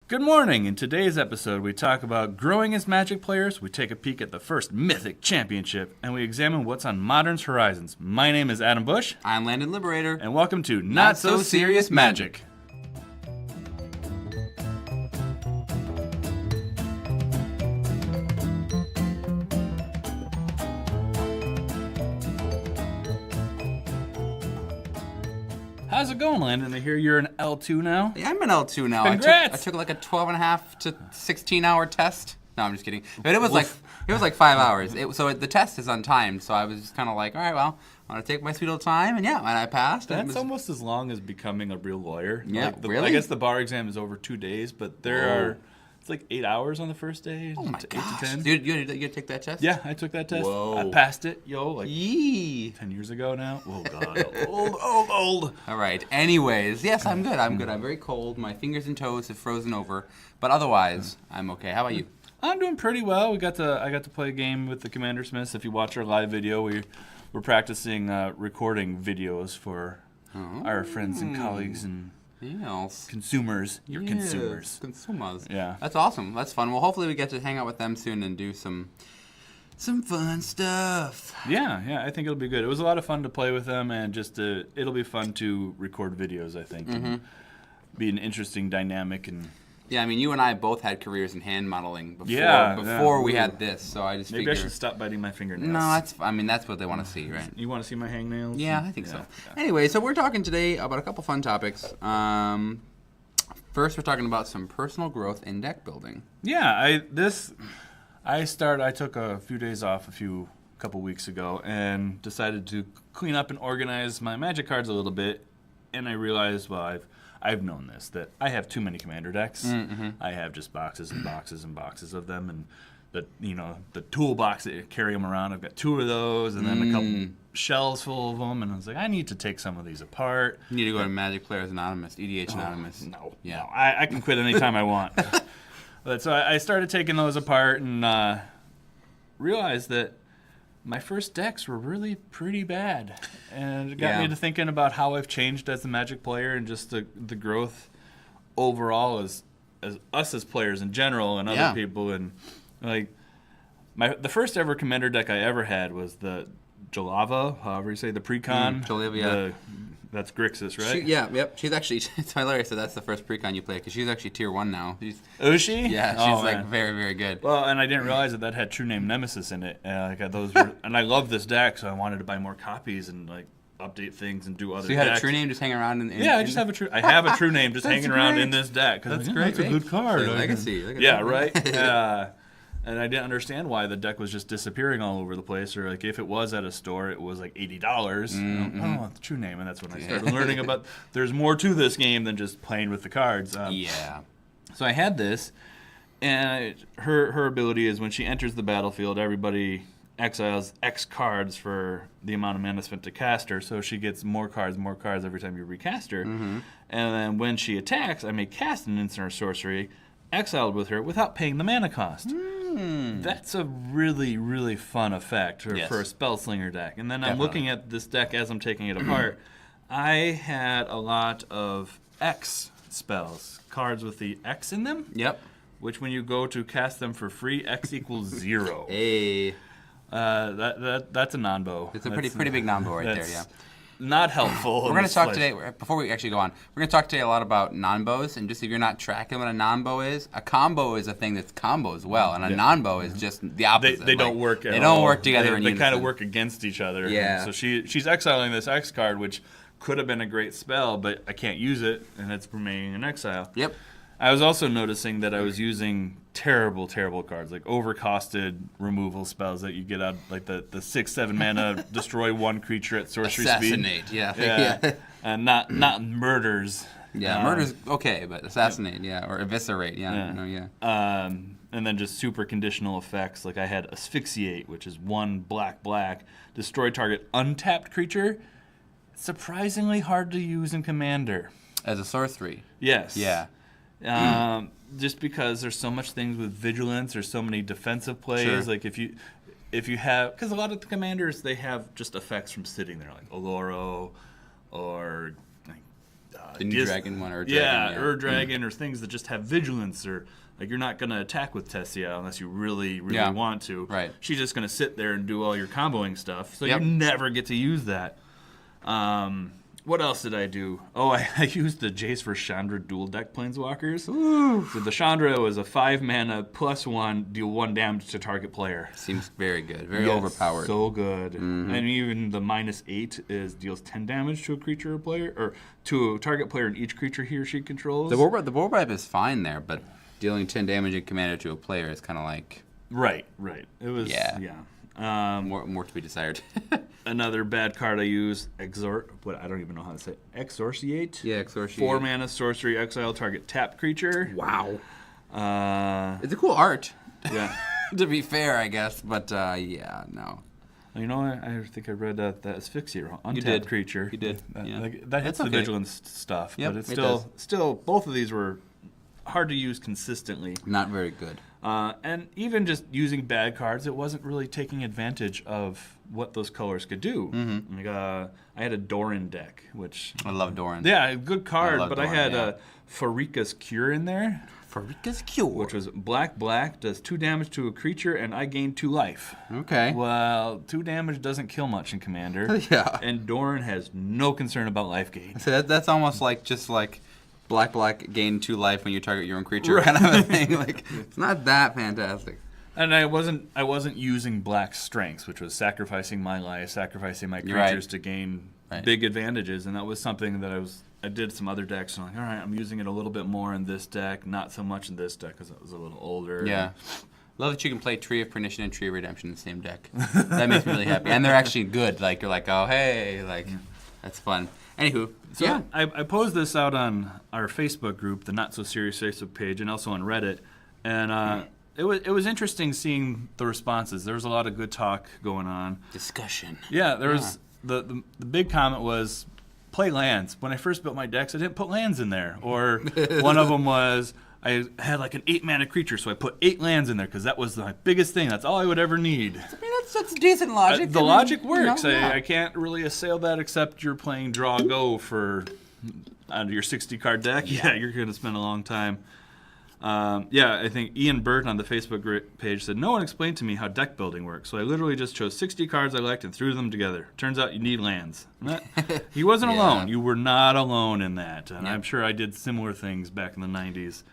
Good morning. In today's episode, we talk about growing as Magic players, we take a peek at the first Mythic Championship, and we examine what's on Modern's horizons. My name is Adam Bush. I'm Landon Liberator. And welcome to Not So Serious Magic. How's it going, Landon? I hear you're an L2 now. Yeah, I'm an L2 now. Congrats! I took like a 12.5 to 16-hour test. No, I'm just kidding. But it was like 5 hours. So the test is untimed. So I was just kind of like, all right, well, I'm gonna take my sweet little time, and I passed. That's almost as long as becoming a real lawyer. Yeah, I really? guess the bar exam is over 2 days, but it's like 8 hours on the first day. Oh my 8 gosh! to 10. Dude, you take that test? Yeah, I took that test. Whoa. I passed it, like Yee. 10 years ago now. Oh God, old. All right. Anyways, yes, I'm good. I'm very cold. My fingers and toes have frozen over, but otherwise, I'm okay. How about you? I'm doing pretty well. I got to play a game with the Commander Smiths. If you watch our live video, we're practicing recording videos for our friends and colleagues and consumers. Your consumers. Consumers. Yeah. That's awesome. That's fun. Well, hopefully we get to hang out with them soon and do some fun stuff. Yeah, I think it'll be good. It was a lot of fun to play with them, and it'll be fun to record videos, I think. And be an interesting dynamic. And yeah, I mean, you and I both had careers in hand modeling before we had this, so I just maybe I should stop biting my fingernails. No, that's what they want to see, right? You want to see my hangnails? Yeah, I think so. Yeah. Anyway, so we're talking today about a couple fun topics. First, we're talking about some personal growth in deck building. Yeah, I took a few days off a couple weeks ago and decided to clean up and organize my Magic cards a little bit, and I realized, well, I've known this, that I have too many Commander decks. Mm-hmm. I have just boxes and boxes and boxes of them, and the toolbox that you carry them around, I've got 2 of those, and then a couple shelves full of them, and I was like, I need to take some of these apart. You need to go to Magic Players Anonymous, EDH Anonymous. No, I can quit anytime I want. But so I started taking those apart and realized that my first decks were really pretty bad. And it got me to thinking about how I've changed as a Magic player and just the growth overall as us as players in general and other people. And like the first ever Commander deck I ever had was the Jalava, however you say, the Precon. Jalava, yeah. That's Grixis, right? Yep. She's actually, it's hilarious that that's the first Precon you play, because she's actually tier 1 now. Is she? Yeah, she's like very, very good. Well, and I didn't realize that had True Name Nemesis in it. And I love this deck, so I wanted to buy more copies and like update things and do other decks. So you had a True Name just hanging around I have a True Name just hanging around in this deck. That's great. That's a good card. Legacy. Right? And I didn't understand why the deck was just disappearing all over the place, or like if it was at a store, it was like $80. Oh, the True Name, and that's when I started learning about there's more to this game than just playing with the cards. So I had this, and her ability is when she enters the battlefield, everybody exiles X cards for the amount of mana spent to cast her, so she gets more cards every time you recast her. And then when she attacks, I may cast an instant or sorcery exiled with her without paying the mana cost. That's a really, really fun effect for a Spellslinger deck. And then I'm looking at this deck as I'm taking it apart. I had a lot of X spells, cards with the X in them. Yep. Which when you go to cast them for free, X equals 0. Hey. That's a non-bow. It's a pretty big non-bow right there, yeah. Not helpful. We're going to talk today, before we actually go on, we're going to talk today a lot about non-bows, and just if you're not tracking what a non-bow is, a combo is a thing that's combo as well, and a non-bow is just the opposite. They don't work at all. They don't work together in unison. They kind of work against each other. Yeah. So she's exiling this X card, which could have been a great spell, but I can't use it, and it's remaining in exile. Yep. I was also noticing that I was using terrible cards, like overcosted removal spells that you get out, like the 6-7 mana, destroy 1 creature at sorcery Assassinate, speed. yeah. And not murders. Yeah, murder's okay, but assassinate, or eviscerate, And then just super conditional effects, like I had Asphyxiate, which is 1 black, destroy target untapped creature. Surprisingly hard to use in Commander. As a sorcery. Yes. Yeah. Just because there's so much things with vigilance, there's so many defensive plays. Sure. Like if you have, because a lot of the commanders, they have just effects from sitting there, like Oloro or like The new dragon one or dragon. Or dragon or things that just have vigilance or like you're not going to attack with Tessia unless you really want to. Right. She's just going to sit there and do all your comboing stuff. So you never get to use that. What else did I do? Oh, I used the Jace for Chandra dual deck planeswalkers. Ooh. So the Chandra was a 5 mana +1, deal 1 damage to target player. Seems very good. Very overpowered. So good. Mm-hmm. And even the -8 deals 10 damage to a creature or player, or to a target player and each creature he or she controls. The War Bribe is fine there, but dealing 10 damage in commander to a player is kind of like... Right. It was, more to be desired. Another bad card I use, I don't even know how to say it. Exorciate? Yeah, Exorciate. 4 mana sorcery, exile target tap creature. Wow. It's a cool art. Yeah. To be fair, I guess, but no. You know, I think I read that Asphyxia, untapped creature. You did. That hits the vigilance stuff, yep, but it's still both of these were hard to use consistently. Not very good. And even just using bad cards, it wasn't really taking advantage of what those colors could do. Mm-hmm. Like, I had a Doran deck, which... I love Doran. Yeah, good card, but Doran, I had Farika's Cure in there. Farika's Cure. Which was black, does 2 damage to a creature, and I gain 2 life. Okay. Well, 2 damage doesn't kill much in Commander. Yeah. And Doran has no concern about life gain. So that's almost like just like... Black, gain 2 life when you target your own creature, kind of a thing. Like, it's not that fantastic. And I wasn't using black strengths, which was sacrificing my life, sacrificing my creatures to gain big advantages, and that was something that I did some other decks, and I'm like, all right, I'm using it a little bit more in this deck, not so much in this deck because it was a little older. Yeah. Love that you can play Tree of Perdition and Tree of Redemption in the same deck. That makes me really happy. And they're actually good. Like, you're like, oh, hey, like, that's fun. Anywho, so I posed this out on our Facebook group, the Not So Serious Facebook page, and also on Reddit, and it was interesting seeing the responses. There was a lot of good talk going on. Discussion. Yeah, there was the big comment was play lands. When I first built my decks, I didn't put lands in there. Or one of them was I had like an 8 mana creature, so I put 8 lands in there because that was my biggest thing. That's all I would ever need. I mean, that's decent logic. The logic works. I can't really assail that except you're playing draw go for your 60 card deck. Yeah, you're going to spend a long time. I think Ian Burton on the Facebook page said, no one explained to me how deck building works, so I literally just chose 60 cards I liked and threw them together. Turns out you need lands. He wasn't alone. You were not alone in that. And I'm sure I did similar things back in the 90s.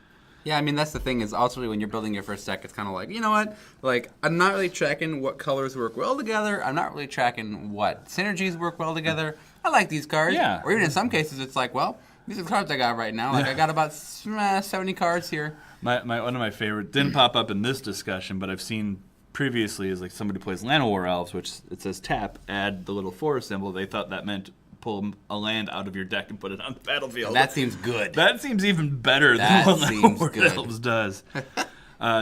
Yeah, I mean, that's the thing is ultimately when you're building your first deck, it's kind of like, you know what? Like, I'm not really tracking what colors work well together. I'm not really tracking what synergies work well together. I like these cards. Yeah. Or even in some cases, it's like, well, these are the cards I got right now. Like, I got about 70 cards here. One of my favorite didn't pop up in this discussion, but I've seen previously is like somebody plays Llanowar Elves, which it says tap, add the little forest symbol. They thought that meant pull a land out of your deck and put it on the battlefield. That seems good. That seems even better than what Llanowar Elves does.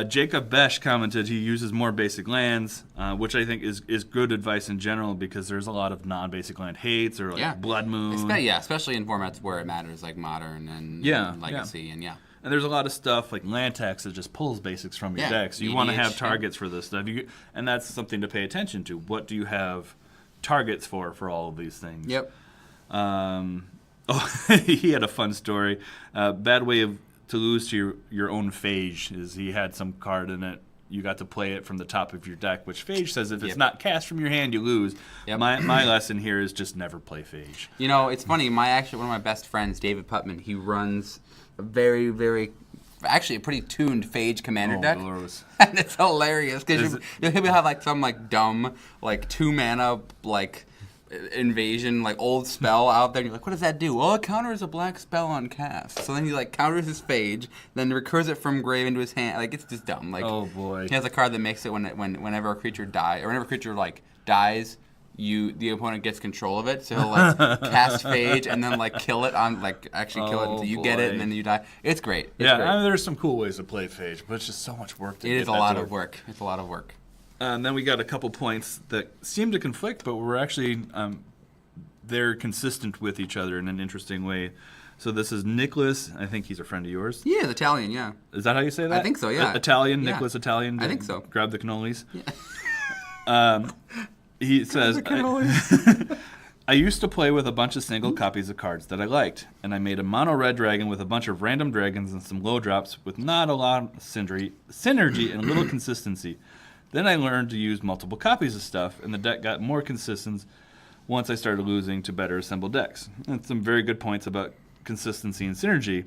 Jacob Besh commented he uses more basic lands, which I think is good advice in general because there's a lot of non-basic land hates or like Blood Moon. Especially in formats where it matters, like Modern and Legacy and And there's a lot of stuff like land tax that just pulls basics from your deck. So you want to have targets for this stuff. And that's something to pay attention to. What do you have targets for all of these things? Yep. He had a fun story. Bad way to lose to your own Phage is he had some card in it. You got to play it from the top of your deck, which Phage says if it's not cast from your hand, you lose. Yep. My lesson here is just never play Phage. You know, it's funny. One of my best friends, David Putman, he runs a very, very, actually a pretty tuned Phage commander deck. Dolores. And it's hilarious because he'll have like some like dumb like 2 mana like invasion like old spell out there and you're like, what does that do? Well, it counters a black spell on cast. So then he like counters his Phage, then recurs it from grave into his hand. Like, it's just dumb. Like, oh boy. He has a card that makes it whenever a creature dies or whenever a creature like dies, the opponent gets control of it. So he'll like cast Phage and then like kill it on like actually kill it until you get it and then you die. It's great. It's great. I mean, there's some cool ways to play Phage, but it's just so much work to It is a lot of work. It's a lot of work. And then we got a couple points that seem to conflict, but we're actually they're consistent with each other in an interesting way. So this is Nicholas. I think he's a friend of yours. Yeah, he's Italian, yeah. Is that how you say that? I think so, yeah. Italian, yeah. Nicholas Italian. I think so. Grab the cannolis. Yeah. He says, I used to play with a bunch of single copies of cards that I liked, and I made a mono red dragon with a bunch of random dragons and some low drops with not a lot of synergy and little consistency. Then I learned to use multiple copies of stuff, and the deck got more consistent once I started losing to better assembled decks. And some very good points about consistency and synergy.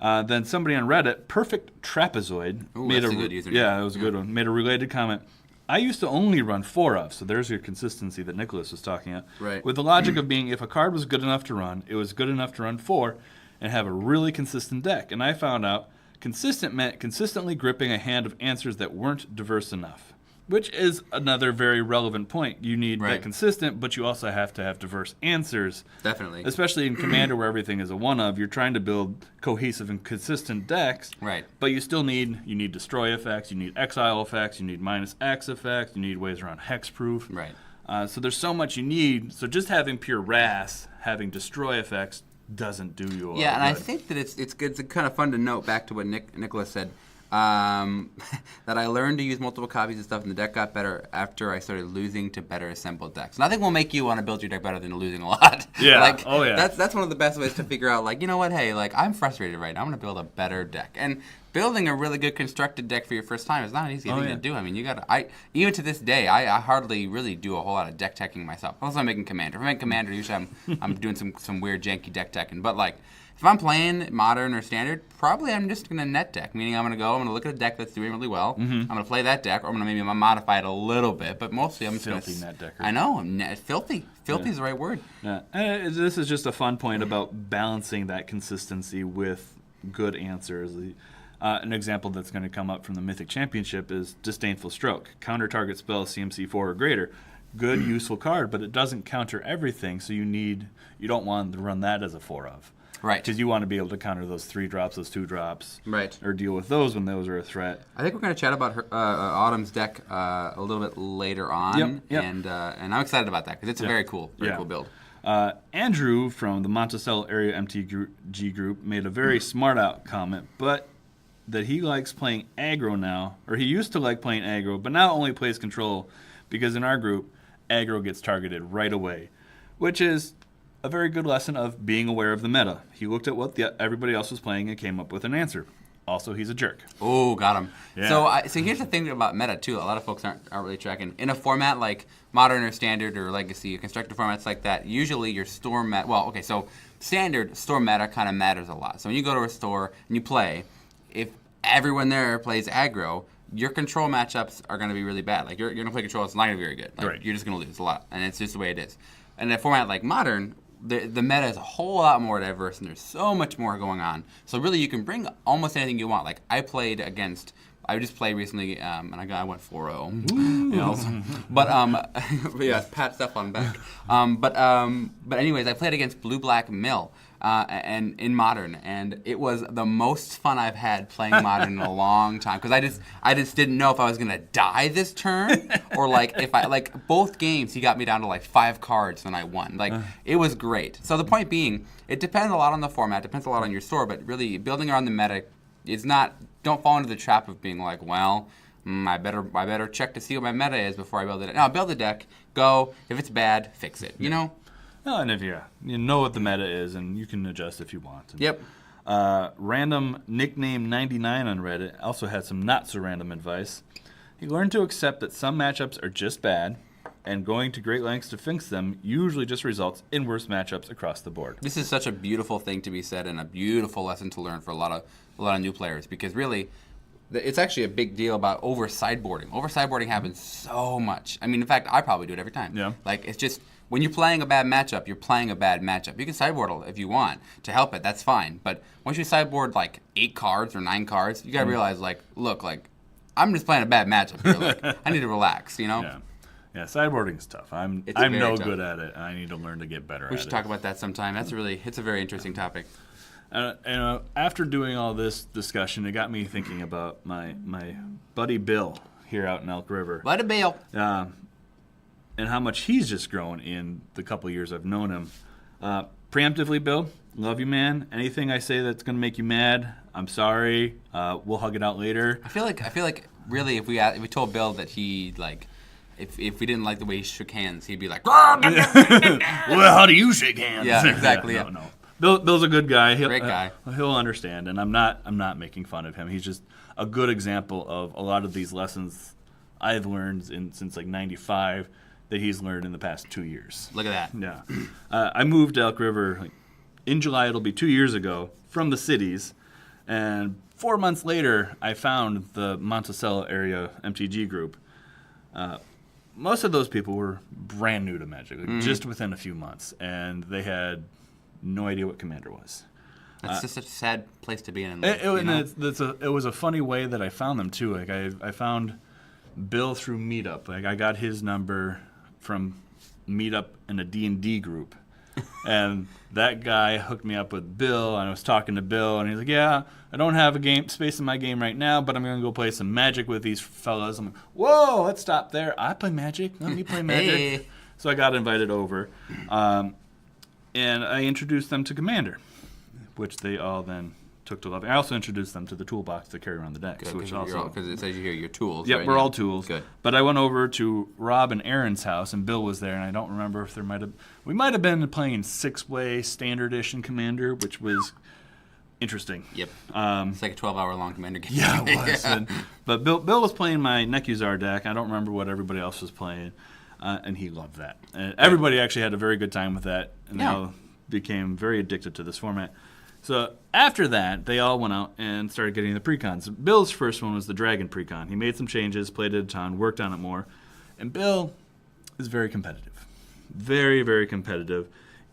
Then somebody on Reddit, Perfect Trapezoid, made that's a good username. Yeah, it was a good one. Made a related comment. I used to only run 4 of, so there's your consistency that Nicholas was talking about. Right. With the logic of being, if a card was good enough to run, it was good enough to run 4 and have a really consistent deck. And I found out consistent meant consistently gripping a hand of answers that weren't diverse enough, which is another very relevant point. You need that consistent, but you also have to have diverse answers. Definitely. Especially in Commander where everything is a one-of. You're trying to build cohesive and consistent decks. Right. But you still need destroy effects, you need exile effects, you need -X effects, you need ways around hexproof. Right. So there's so much you need. So just having pure wrath, having destroy effects, doesn't do you a lot Yeah, and good. I think that it's good. It's kind of fun to note back to what Nicholas said. That I learned to use multiple copies of stuff, and the deck got better after I started losing to better assembled decks. Nothing will make you want to build your deck better than losing a lot. Yeah. Like, oh yeah. That's one of the best ways to figure out, like, you know what? Hey, like, I'm frustrated right now. I'm gonna build a better deck. And building a really good constructed deck for your first time is not an easy thing to do. I mean, you gotta. Even to this day, I hardly really do a whole lot of deck teching myself. Unless I'm making Commander. If I'm making Commander, usually I'm doing some weird janky deck teching. But like, if I'm playing Modern or Standard, probably I'm just going to net deck, meaning I'm going to look at a deck that's doing really well. I'm going to play that deck, or I'm going to maybe modify it a little bit, but mostly I'm just going to... Filthy net decker. I know, filthy. Filthy is the right word. Yeah. And this is just a fun point about balancing that consistency with good answers. An example that's going to come up from the Mythic Championship is Disdainful Stroke. Counter target spell CMC 4 or greater. Good, useful card, but it doesn't counter everything, so you don't want to run that as a 4-of. Right. Because you want to be able to counter those 3 drops, those 2 drops. Right. Or deal with those when those are a threat. I think we're going to chat about Autumn's deck a little bit later on. Yep. And I'm excited about that because it's a very cool build. Andrew from the Monticello Area MTG group made a very smart out comment, but that he likes playing aggro now, or he used to like playing aggro, but now only plays control because in our group, aggro gets targeted right away, which is a very good lesson of being aware of the meta. He looked at what everybody else was playing and came up with an answer. Also, he's a jerk. Oh, got him. Yeah. So here's the thing about meta, too. A lot of folks aren't really tracking. In a format like Modern or Standard or Legacy, constructed formats like that, usually your store meta... Well, okay, so Standard, store meta kind of matters a lot. So when you go to a store and you play, if everyone there plays aggro, your control matchups are going to be really bad. Like, you're going to play control, it's not going to be very good. Like, right. You're just going to lose a lot, and it's just the way it is. And in a format like Modern... The meta is a whole lot more diverse, and there's so much more going on. So really, you can bring almost anything you want. Like I just played recently, and I went 4-0. You know, but yeah, pat stuff on back. But anyways, I played against Blue Black Mill, and in Modern, and it was the most fun I've had playing Modern in a long time because I just didn't know if I was gonna die this turn or like if I like both games he got me down to like 5 cards and I won. Like it was great. So the point being, it depends a lot on the format, depends a lot on your store, but really building around the meta is not. Don't fall into the trap of being like, well, I better check to see what my meta is before I build it. No, build a deck. Go. If it's bad, fix it. You know. No, and if you know what the meta is, and you can adjust if you want. And, yep. Random nickname 99 on Reddit also had some not so random advice. He learned to accept that some matchups are just bad, and going to great lengths to fix them usually just results in worse matchups across the board. This is such a beautiful thing to be said and a beautiful lesson to learn for a lot of new players because really, it's actually a big deal about over sideboarding. Over sideboarding happens so much. I mean, in fact, I probably do it every time. Yeah. Like it's just. When you're playing a bad matchup, you're playing a bad matchup. You can sideboard if you want to help it. That's fine. But once you sideboard like 8 cards or 9 cards, you gotta realize look, I'm just playing a bad matchup here. Like I need to relax, you know. Yeah. Sideboarding is tough. I'm no good at it, and I need to learn to get better at it. We should talk about that sometime. It's a very interesting topic. After doing all this discussion, it got me thinking about my buddy Bill here out in Elk River. Buddy Bill. And how much he's just grown in the couple years I've known him. Preemptively, Bill, love you, man. Anything I say that's going to make you mad, I'm sorry. We'll hug it out later. I feel like really if we told Bill that he if we didn't like the way he shook hands, he'd be like, well, how do you shake hands? Yeah, exactly. No. Bill's a good guy. Great guy. He'll understand, and I'm not making fun of him. He's just a good example of a lot of these lessons I've learned since like '95 that he's learned in the past 2 years. Look at that. Yeah. I moved to Elk River in July. It'll be 2 years ago from the cities, and 4 months later, I found the Monticello area MTG group. Most of those people were brand new to Magic, just within a few months, and they had no idea what Commander was. It's just a sad place to be in. It was a funny way that I found them too. Like I found Bill through Meetup. Like I got his number from Meetup in a D&D group, and that guy hooked me up with Bill. And I was talking to Bill, and he's like, "Yeah, I don't have a game space in my game right now, but I'm gonna go play some Magic with these fellas." I'm like, "Whoa, let's stop there. I play Magic. Let me play Magic." Hey. So I got invited over. And I introduced them to Commander, which they all then took to love. I also introduced them to the toolbox to carry around the decks. Because it says you hear your tools. Yep, right? we're all tools. Good. But I went over to Rob and Aaron's house, and Bill was there, and I don't remember if we might have been playing 6-way standard edition Commander, which was interesting. Yep. It's like a 12-hour-long Commander game. Yeah, it was. Yeah. But Bill was playing my Nekuzar deck. I don't remember what everybody else was playing. And he loved that. And everybody actually had a very good time with that, and they all became very addicted to this format. So after that, they all went out and started getting the precons. Bill's first one was the Dragon precon. He made some changes, played it a ton, worked on it more. And Bill is very competitive. Very, very competitive,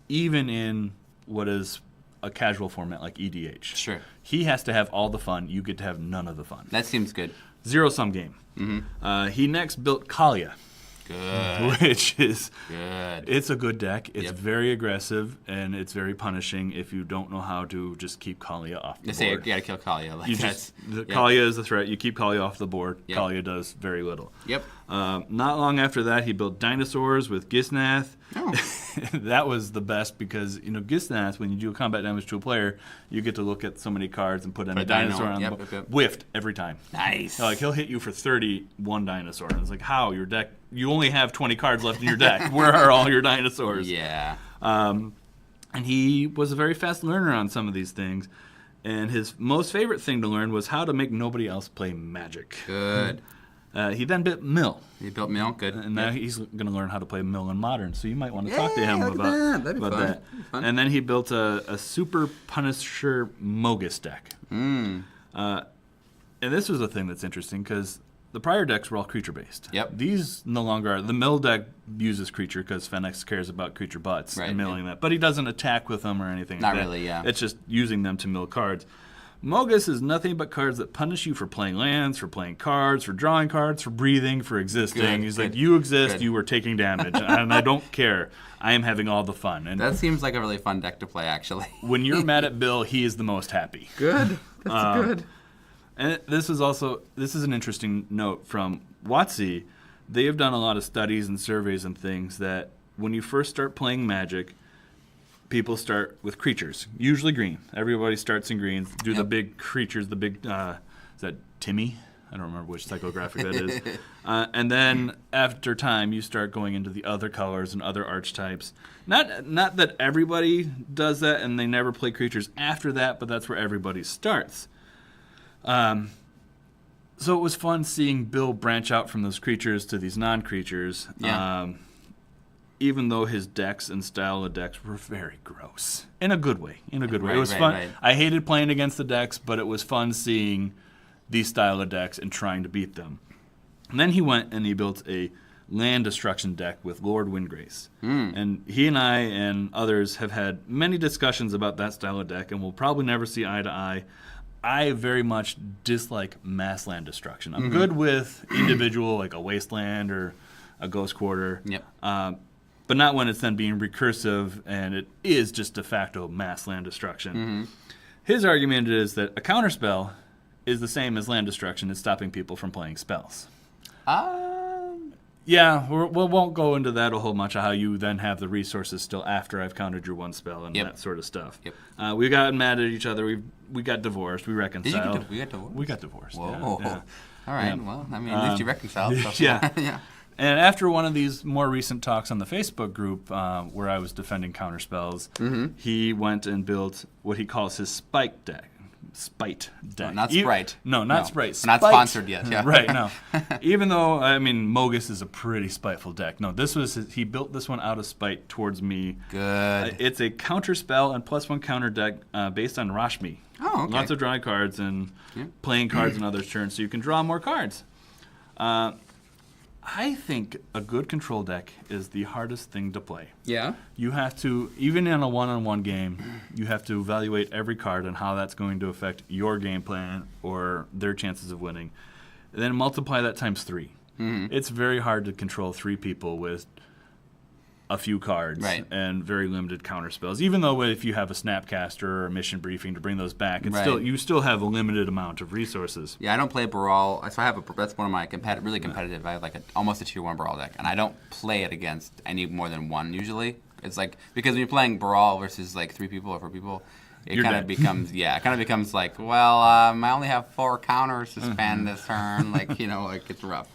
even in what is a casual format like EDH. Sure. He has to have all the fun. You get to have none of the fun. That seems good. Zero-sum game. Mm-hmm. He next built Kalia. Good. Which is good. It's a good deck. It's very aggressive, and it's very punishing if you don't know how to just keep Kalia off the board. Say you gotta kill Kalia. Kalia is the threat. You keep Kalia off the board. Yep. Kalia does very little. Yep. Not long after that, he built dinosaurs with Gisnath. Oh. That was the best because, Gisnath, when you do combat damage to a player, you get to look at so many cards and put in a dinosaur on the board. Whiffed every time. Nice. Like, he'll hit you for 31 dinosaur. And it's like, how? Your deck, you only have 20 cards left in your deck. Where are all your dinosaurs? Yeah. And he was a very fast learner on some of these things. And his most favorite thing to learn was how to make nobody else play Magic. Good. He then built Mill. He built Mill, good. And now he's going to learn how to play Mill in Modern. So you might want to talk to him about That'd be fun. That'd be fun. And then he built a Super Punisher Mogus deck. And this was a thing that's interesting because the prior decks were all creature-based. Yep. These no longer are. The Mill deck uses creature because Fenix cares about creature butts and milling that. But he doesn't attack with them or anything like that. Not really, yeah. It's just using them to mill cards. Mogus is nothing but cards that punish you for playing lands, for playing cards, for drawing cards, for breathing, for existing. Good, He's good, like, you exist, good. you are taking damage, and I don't care. I am having all the fun. And that seems like a really fun deck to play, actually. when you're mad at Bill, he is the most happy. Good. That's good. And this is an interesting note from WotC. They have done a lot of studies and surveys and things that when you first start playing Magic, people start with creatures, usually green. Everybody starts in greens. Do the big creatures, the big, is that Timmy? I don't remember which psychographic that is. And then after time, you start going into the other colors and other archetypes. Not that everybody does that and they never play creatures after that, but that's where everybody starts. So it was fun seeing Bill branch out from those creatures to these non-creatures. Yeah. Even though his decks and style of decks were very gross. In a good way. Right, it was fun. Right. I hated playing against the decks, but it was fun seeing these style of decks and trying to beat them. And then he went and he built a land destruction deck with Lord Windgrace. And he and I and others have had many discussions about that style of deck, and we'll probably never see eye to eye. I very much dislike mass land destruction. I'm good with individual, like a Wasteland or a Ghost Quarter. Yep. But not when it's then being recursive and it is just de facto mass land destruction. His argument is that a counterspell is the same as land destruction. It's stopping people from playing spells. Yeah, we won't go into that a whole much of how you then have the resources still after I've countered your one spell and that sort of stuff. Yep. We got mad at each other. We got divorced. We reconciled. We got divorced? We got divorced. Whoa. Yeah. All right. Yeah. Well, I mean, at least you reconciled. So Yeah. yeah. And after one of these more recent talks on the Facebook group where I was defending counterspells, he went and built what he calls his Spite deck. Spite deck. Oh, not Sprite. Not Sprite. We're not sponsored yet. Yeah. Right, no. Even though, I mean, Mogus is a pretty spiteful deck. No, he built this one out of spite towards me. Good. It's a counterspell and +1 counter deck based on Rashmi. Oh, okay. Lots of drawing cards and playing cards on others' turns so you can draw more cards. I think a good control deck is the hardest thing to play. Yeah. You have to, even in a one-on-one game, you have to evaluate every card and how that's going to affect your game plan or their chances of winning. And then multiply that times 3. It's very hard to control 3 people with a few cards and very limited counter spells. Even though if you have a Snapcaster or a Mission Briefing to bring those back, it's you still have a limited amount of resources. Yeah, I don't play Brawl. So I have that's one of my really competitive. I have like almost a tier 1 Brawl deck, and I don't play it against any more than one usually. It's like because when you're playing Brawl versus like 3 people or 4 people, it kind of becomes like, well, I only have 4 counters to spend this turn. Like it's rough.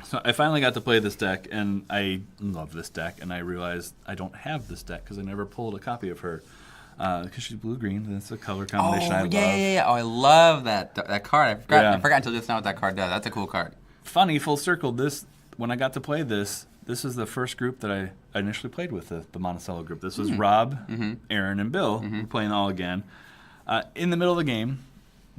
So I finally got to play this deck, and I love this deck, and I realized I don't have this deck because I never pulled a copy of her. Because she's blue-green, that's a color combination I love. Yeah. Oh, I love that card. I forgot until just now what that card does. That's a cool card. Funny, full circle, when I got to play this is the first group that I initially played with, the Monticello group. This was Rob, Aaron, and Bill who playing all again. In the middle of the game,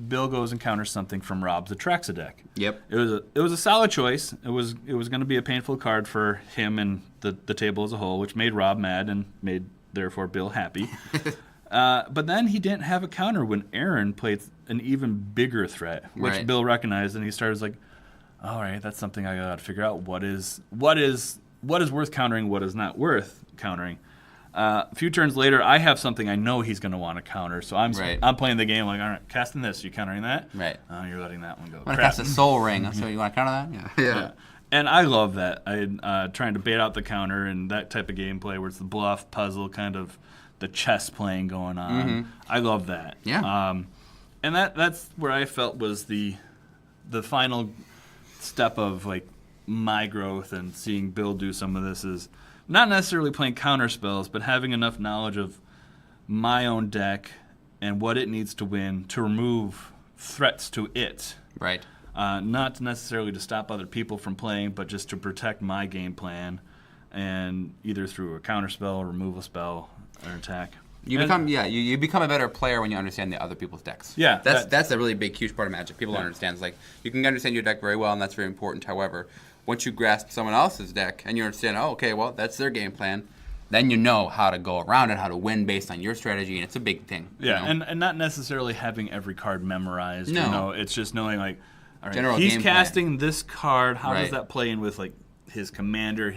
Bill goes and counters something from Rob's Atraxa deck. Yep. It was a solid choice. It was going to be a painful card for him and the table as a whole, which made Rob mad and made therefore Bill happy. But then he didn't have a counter when Aaron played an even bigger threat, which Bill recognized, and he started like, all right, that's something I got to figure out. What is worth countering? What is not worth countering? A few turns later, I have something I know he's going to want to counter, so I'm playing the game like, all right, casting this, you countering that? Right. You're letting that one go. I'm going to cast a Soul Ring, so you want to counter that? Yeah. And I love that. I trying to bait out the counter and that type of gameplay where it's the bluff, puzzle, kind of the chess playing going on. I love that. Yeah. And that's where I felt was the final step of like my growth and seeing Bill do some of this is not necessarily playing counter spells, but having enough knowledge of my own deck and what it needs to win to remove threats to it. Right. Not necessarily to stop other people from playing, but just to protect my game plan, and either through a counter spell, removal spell, or attack. You become a better player when you understand the other people's decks. Yeah, that's a really big, huge part of Magic. People don't understand. It's like you can understand your deck very well, and that's very important. However, once you grasp someone else's deck and you understand, that's their game plan, then you know how to go around it, how to win based on your strategy, and it's a big thing. Yeah, and not necessarily having every card memorized. No. It's just knowing like, all right, general he's game casting plan. this card. How does that play in with like his commander,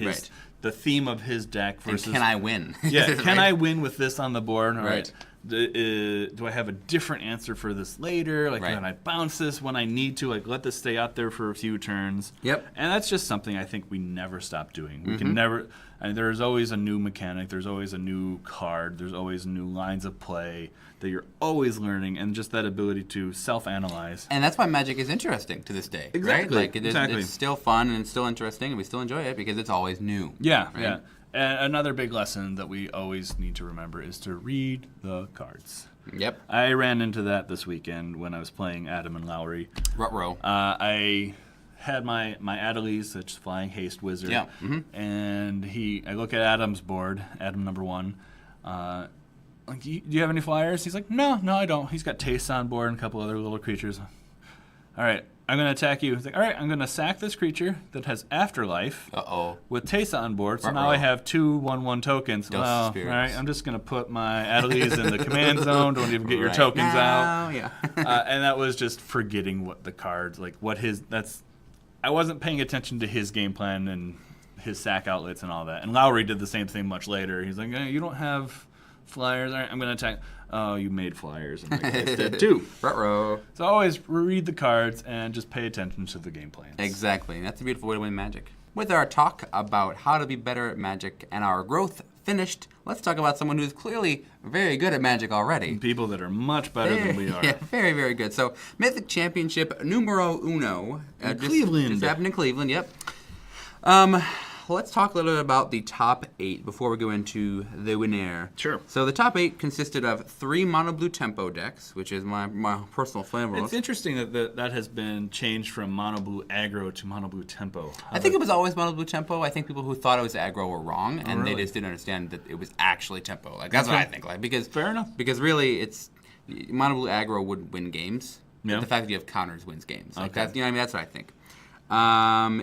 the theme of his deck versus? And can I win? Yeah, can I win with this on the board? All right. Do I have a different answer for this later? Like, can I bounce this when I need to? Like, let this stay out there for a few turns. Yep. And that's just something I think we never stop doing. We can never. There's always a new mechanic. There's always a new card. There's always new lines of play that you're always learning, and just that ability to self-analyze. And that's why Magic is interesting to this day. Exactly. Right? Like, it's still fun and it's still interesting, and we still enjoy it because it's always new. Yeah. Right? Yeah. And another big lesson that we always need to remember is to read the cards. Yep. I ran into that this weekend when I was playing Adam and Lowry. Ruh-roh. I had my Adelies, that's Flying Haste Wizard. Yeah. And I look at Adam's board, Adam number 1. Like, do you have any flyers? He's like, no, I don't. He's got Taste on board and a couple other little creatures. All right, I'm going to attack you. He's like, all right, I'm going to sack this creature that has Afterlife with Teysa on board. So now I have 2 1/1 tokens. Well, all right, I'm just going to put my Adelies in the command zone. Don't even get your tokens out. Yeah. And that was just forgetting what the cards, like I wasn't paying attention to his game plan and his sack outlets and all that. And Lowry did the same thing much later. He's like, you don't have flyers. All right, I'm going to attack. Oh, you made flyers. I'm like, I did too. Ruh-roh. So always read the cards and just pay attention to the game plans. Exactly. That's a beautiful way to win Magic. With our talk about how to be better at Magic and our growth finished, let's talk about someone who's clearly very good at Magic already. People that are much better than we are. Yeah, very, very good. So, Mythic Championship numero uno. Cleveland. Just happened in Cleveland, yep. Let's talk a little bit about the top 8 before we go into the winner. Sure. So the top 8 consisted of 3 mono blue tempo decks, which is my personal favorite. It's interesting that has been changed from mono blue aggro to mono blue tempo. I think it was always mono blue tempo. I think people who thought it was aggro were wrong, and really? they just didn't understand that it was actually tempo. Like that's what I think. Like because fair enough. Because really, it's mono blue aggro would win games. Yeah. The fact that you have counters wins games. Like Okay. that's, you know what I mean? That's what I think.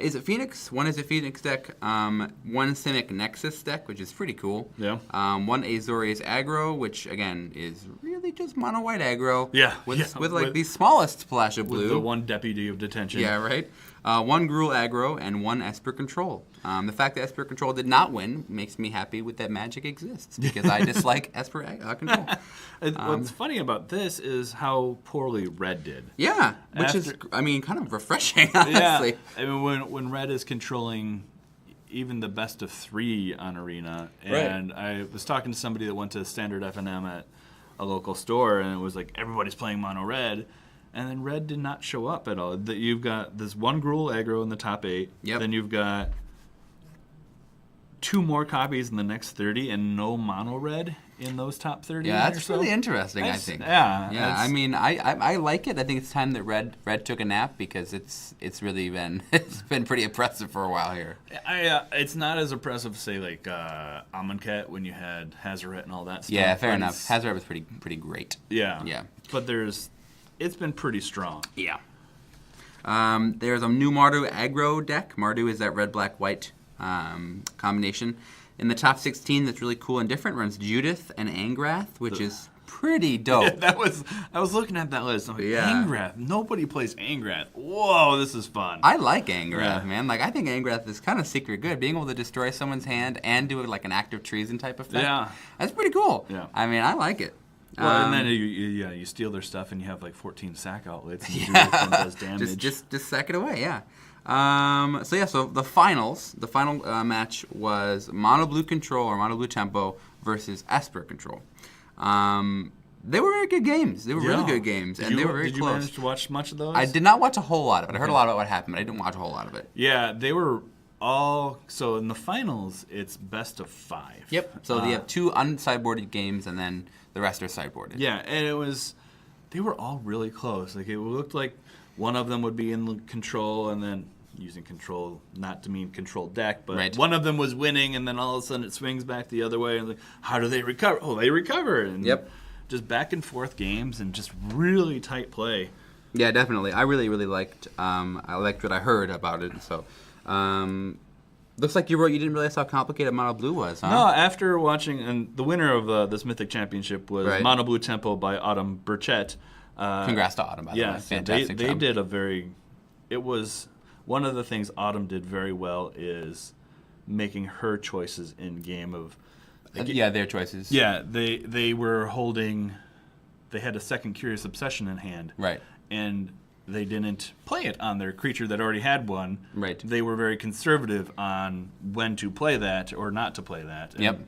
Is it Phoenix? One is a Phoenix deck. One Simic Nexus deck, which is pretty cool. Yeah. One Azorius aggro, which again is really just mono white aggro. Yeah. With like the smallest splash of blue. With the one deputy of detention. Yeah, right. One Gruul aggro and one Esper Control. The fact that Esper Control did not win makes me happy with that Magic exists because I dislike Esper Control. What's funny about this is how poorly Red did. Yeah, which is, I mean, kind of refreshing, honestly. Yeah, I mean, when Red is controlling even the best of 3 on Arena, and I was talking to somebody that went to Standard F&M at a local store, and it was like, everybody's playing mono Red, and then Red did not show up at all. You've got this one Gruul aggro in the top 8, then you've got 2 more copies in the next 30, and no mono Red in those top 30. Yeah, that's really interesting, I think. Yeah. I mean, I like it. I think it's time that Red took a nap because it's really been it's been pretty oppressive for a while here. It's not as oppressive, say, like Amonkhet when you had Hazoret and all that stuff. Yeah, fair enough. Hazoret was pretty great. Yeah. Yeah. But it's been pretty strong. Yeah. There's a new Mardu aggro deck. Mardu is that red, black, white combination. In the top 16, that's really cool and different, runs Judith and Angrath, which is pretty dope. Yeah, I was looking at that list. I'm like, Angrath. Nobody plays Angrath. Whoa, this is fun. I like Angrath, man. Like I think Angrath is kind of secret good. Being able to destroy someone's hand and do it like an active treason type effect. Yeah, that's pretty cool. Yeah, I mean, I like it. Well, and then you steal their stuff and you have like 14 sack outlets and Judith then does damage. Just sack it away, yeah. So the final match was Mono Blue Control or Mono Blue Tempo versus Esper Control. They were very good games. They were really good games, and they were very close. Did you manage to watch much of those? I did not watch a whole lot of it. I heard a lot about what happened, but I didn't watch a whole lot of it. Yeah, they were all... So in the finals, it's best of 5. Yep. So they have 2 unsideboarded games, and then the rest are sideboarded. Yeah, and they were all really close. Like it looked like one of them would be in control, and then using control not to mean control deck, but one of them was winning, and then all of a sudden it swings back the other way, and like, how do they recover? Oh, they recover, and just back and forth games, and just really tight play. Yeah, definitely. I really liked. I liked what I heard about it. So, looks like you didn't realize how complicated Mono Blue was, huh? No, after watching, and the winner of this Mythic Championship was Mono Blue Tempo by Autumn Burchett. Congrats to Autumn, by the way. Fantastic they job. did a very... It was... One of the things Autumn did very well is making her choices in game of... their choices. Yeah, they were holding... They had a second Curious Obsession in hand. Right. And they didn't play it on their creature that already had one. Right. They were very conservative on when to play that or not to play that. And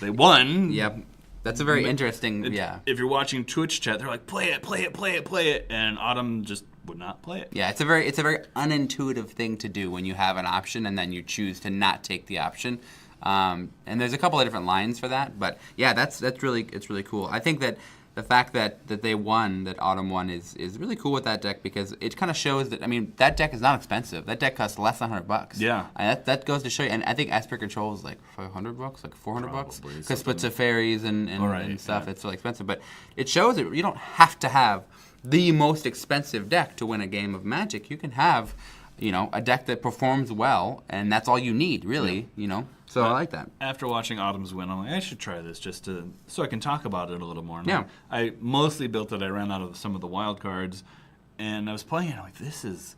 they won. Yep. That's a very interesting... If you're watching Twitch chat, they're like, play it. And Autumn just... would not play it. Yeah, it's a very unintuitive thing to do when you have an option and then you choose to not take the option. And there's a couple of different lines for that, but yeah, it's really cool. I think that the fact that they won, that Autumn won, is really cool with that deck because it kind of shows that, I mean, that deck is not expensive. That deck costs less than $100. Yeah. And that goes to show you, and I think Esper Control is like $500, like $400, because with the fairies and stuff, it's really expensive. But it shows that you don't have to have the most expensive deck to win a game of Magic. You can have, a deck that performs well, and that's all you need, really, So I like that. After watching Autumn's win, I'm like, I should try this just so I can talk about it a little more. And yeah. I mostly built it. I ran out of some of the wild cards, and I was playing it. I'm like, this is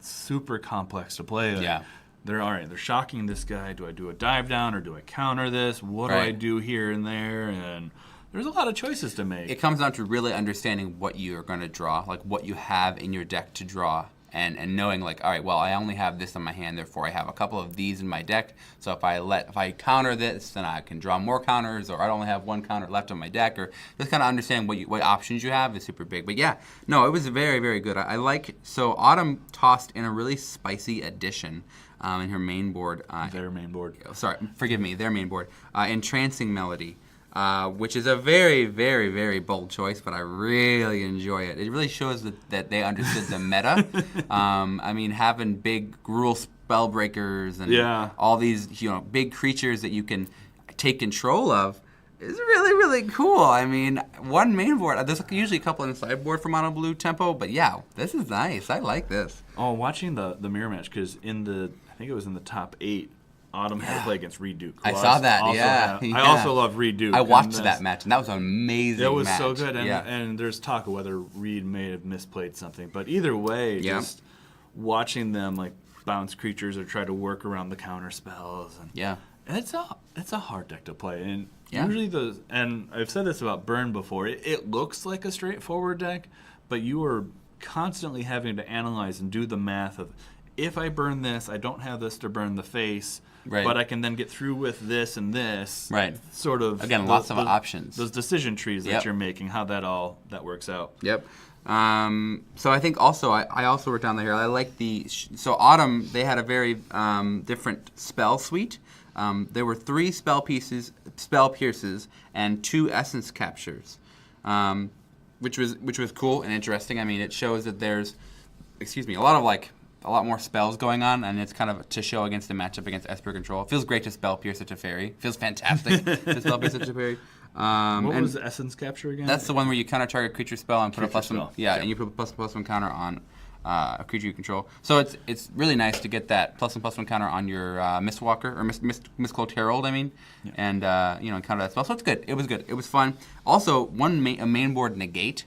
super complex to play. Like, they're shocking this guy. Do I do a dive down or do I counter this? What do I do here and there? And there's a lot of choices to make. It comes down to really understanding what you're going to draw, like what you have in your deck to draw, and knowing like, all right, well, I only have this in my hand, therefore I have a couple of these in my deck. So if I counter this, then I can draw more counters, or I only have one counter left on my deck, or just kind of understand what options you have is super big. But yeah, no, it was very, very good. I like, so Autumn tossed in a really spicy addition in her main board. Their main board. Sorry, forgive me, their main board. Entrancing Melody. Which is a very, very, very bold choice, but I really enjoy it. It really shows that they understood the meta. I mean, having big rule spell breakers and all these big creatures that you can take control of is really, really cool. I mean, one main board. There's usually a couple on the sideboard for mono blue tempo, but yeah, this is nice. I like this. Oh, watching the mirror match, because I think it was in the top 8. Autumn had to play against Reed Duke. I saw that, I also love Reed Duke. I watched that match, and that was an amazing match. It was so good, and there's talk of whether Reed may have misplayed something. But either way, just watching them like bounce creatures or try to work around the counter spells. And it's a hard deck to play. And usually and I've said this about Burn before, it looks like a straightforward deck, but you are constantly having to analyze and do the math of, if I burn this, I don't have this to burn the face. Right. But I can then get through with this and this. Right. Sort of. Again, lots of options. Those decision trees that you're making, how that works out. Yep. So I think also, I also wrote down here, I like so Autumn, they had a very different spell suite. There were 3 spell pierces, and 2 essence captures, which was cool and interesting. I mean, it shows that there's, a lot more spells going on, and it's kind of to show against the matchup against Esper Control. It feels great to spell pierce a Teferi. It feels fantastic to spell pierce a Teferi. What was the Essence Capture again? That's the one where you counter target creature spell and put a +1. Yeah, and you put a +1 counter on a creature you control. So it's really nice to get that +1/+1 counter on your Mistwalker or Mistcloaked Herald. I mean, and counter that spell. So it's good. It was good. It was fun. Also, a main board negate.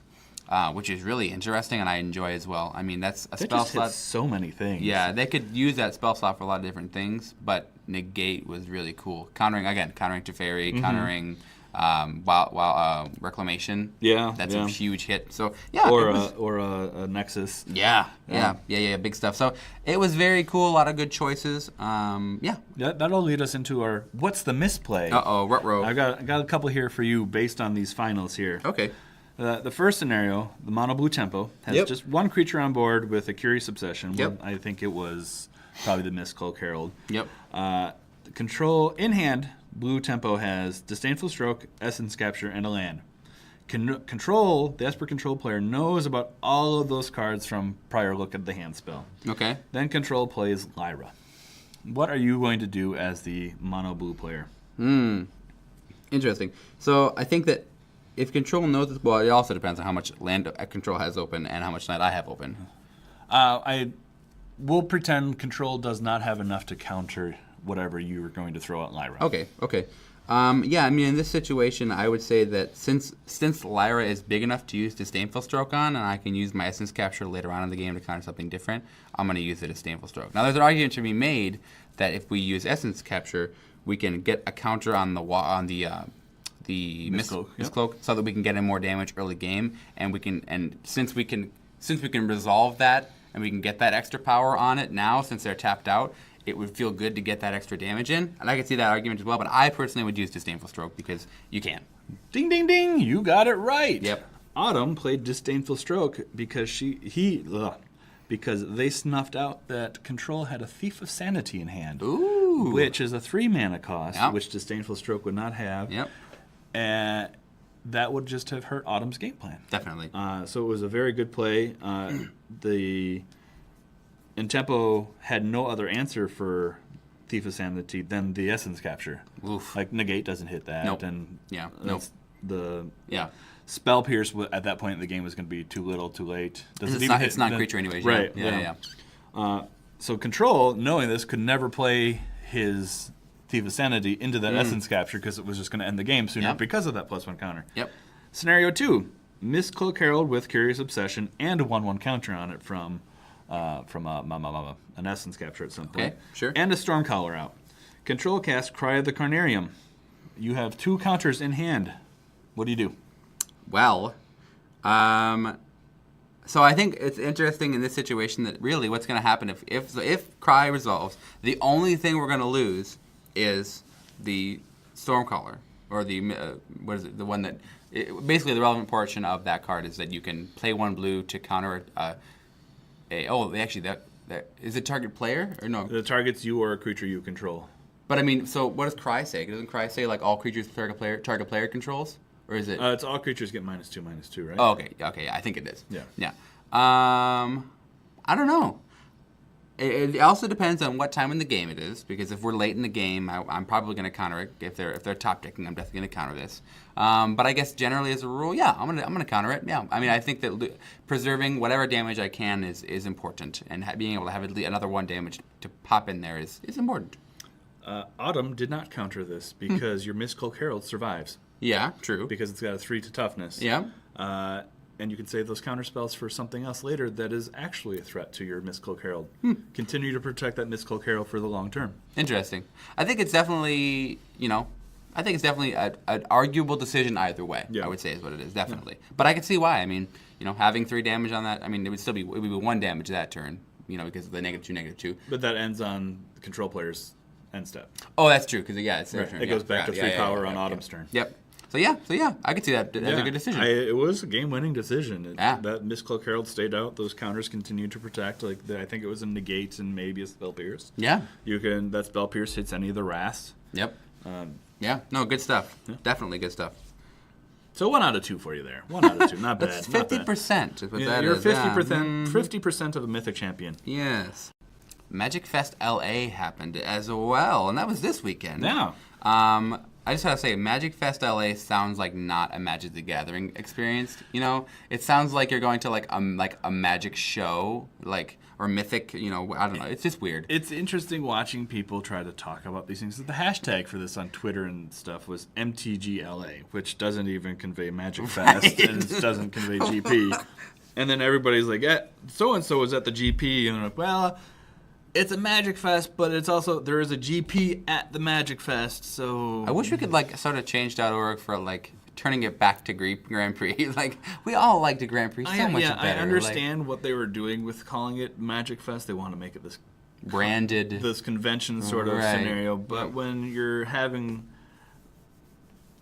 Which is really interesting, and I enjoy as well. I mean, that's a spell slot. So many things. Yeah, they could use that spell slot for a lot of different things, but negate was really cool. Countering Teferi, countering Reclamation. Yeah, that's a huge hit. So or a Nexus. Yeah, big stuff. So it was very cool. A lot of good choices. That'll lead us into our what's the misplay. Ruh-roh. I got a couple here for you based on these finals here. Okay. The first scenario, the mono blue tempo, has just one creature on board with a Curious Obsession. Yep. I think it was probably the Mistcloaked Herald. Yep. Control in hand, blue tempo has Disdainful Stroke, Essence Capture, and a land. Control, the Esper Control player knows about all of those cards from prior look at the hand spell. Okay. Then Control plays Lyra. What are you going to do as the mono blue player? Interesting. So I think that if Control knows this, well, it also depends on how much land Control has open and how much land I have open. I will pretend Control does not have enough to counter whatever you are going to throw at Lyra. Okay. I mean, in this situation, I would say that since Lyra is big enough to use Disdainful Stroke on, and I can use my Essence Capture later on in the game to counter something different, I'm going to use the Disdainful Stroke. Now, there's an argument to be made that if we use Essence Capture, we can get a counter on the Mistcloak, so that we can get in more damage early game, and since we can resolve that and we can get that extra power on it now since they're tapped out, it would feel good to get that extra damage in, and I could see that argument as well. But I personally would use Disdainful Stroke because you can. Ding ding ding! You got it right. Yep. Autumn played Disdainful Stroke because because they snuffed out that Control had a Thief of Sanity in hand. Ooh. Which is a 3 mana cost, which Disdainful Stroke would not have. Yep. And that would just have hurt Autumn's game plan. Definitely. So it was a very good play. The Intempo had no other answer for Thief of Sanity than the Essence Capture. Oof. Like, Negate doesn't hit that. Nope. And Nope. Spell Pierce at that point in the game was going to be too little, too late. It's not creature anyways. Right. Yeah. So Control, knowing this, could never play his Thief of Sanity into that Essence Capture because it was just going to end the game sooner because of that +1 counter. Yep. Scenario 2, Mistcloaked Herald with Curious Obsession and a 1/1 counter on it from an Essence Capture at some point. Okay, sure. And a Stormcaller out. Control cast Cry of the Carnarium. You have 2 counters in hand. What do you do? Well, I So I think it's interesting in this situation that really what's going to happen if Cry resolves, the only thing we're going to lose is the Stormcaller, or the what is it? The one that basically the relevant portion of that card is that you can play 1 blue to counter that is it target player or no? The target's you or a creature you control. But I mean, so what does Cry say? Doesn't Cry say like all creatures target player controls? Or is it? It's all creatures get -2/-2, right? Oh, okay. Okay, I think it is. Yeah. Yeah. I don't know. It also depends on what time in the game it is, because if we're late in the game, I'm probably going to counter it. If they're top decking, I'm definitely going to counter this. But I guess generally as a rule, yeah, I'm gonna counter it. Yeah. I mean, I think that preserving whatever damage I can is important, and being able to have at least another 1 damage to pop in there is important. Autumn did not counter this because your Mistcloak Herald survives. Yeah, true. Because it's got a 3 to toughness. Yeah. And you can save those counter spells for something else later that is actually a threat to your Mistcloak Herald. Continue to protect that Mistcloak Herald for the long term. Interesting. I think it's definitely, an arguable decision either way. Yeah. I would say is what it is, definitely. Yeah. But I can see why. I mean, having 3 damage on that, I mean, it would be 1 damage that turn, because of the -2/-2. But that ends on the control player's end step. Oh, that's true, because it's their right. turn. It goes back to 3 power on Autumn's turn. Yep. So yeah, I could see that as a good decision. It was a game-winning decision. Yeah. That Mistcloak Herald stayed out. Those counters continued to protect. I think it was a negate and maybe a Spell Pierce. Yeah. That Spell Pierce hits any of the wraths. Yep. Good stuff. Yeah. Definitely good stuff. So 1 out of 2 for you there. 1 out of 2, not bad. That's 50%. Is what that you're is. 50%. 50% of a Mythic champion. Yes. Magic Fest LA happened as well, and that was this weekend. Yeah. I just gotta say, Magic Fest LA sounds like not a Magic the Gathering experience. It sounds like you're going to like a magic show, or Mythic. I don't know. It's just weird. It's interesting watching people try to talk about these things. The hashtag for this on Twitter and stuff was MTGLA, which doesn't even convey Magic Fest and it doesn't convey GP. And then everybody's like, so and so was at the GP, and I'm like, well. It's a Magic Fest, but it's also there is a GP at the Magic Fest, so... I wish we could sort of change.org for turning it back to Grand Prix. We all liked the Grand Prix so much better. I understand what they were doing with calling it Magic Fest. They want to make it this branded, this convention sort of scenario. But when you're having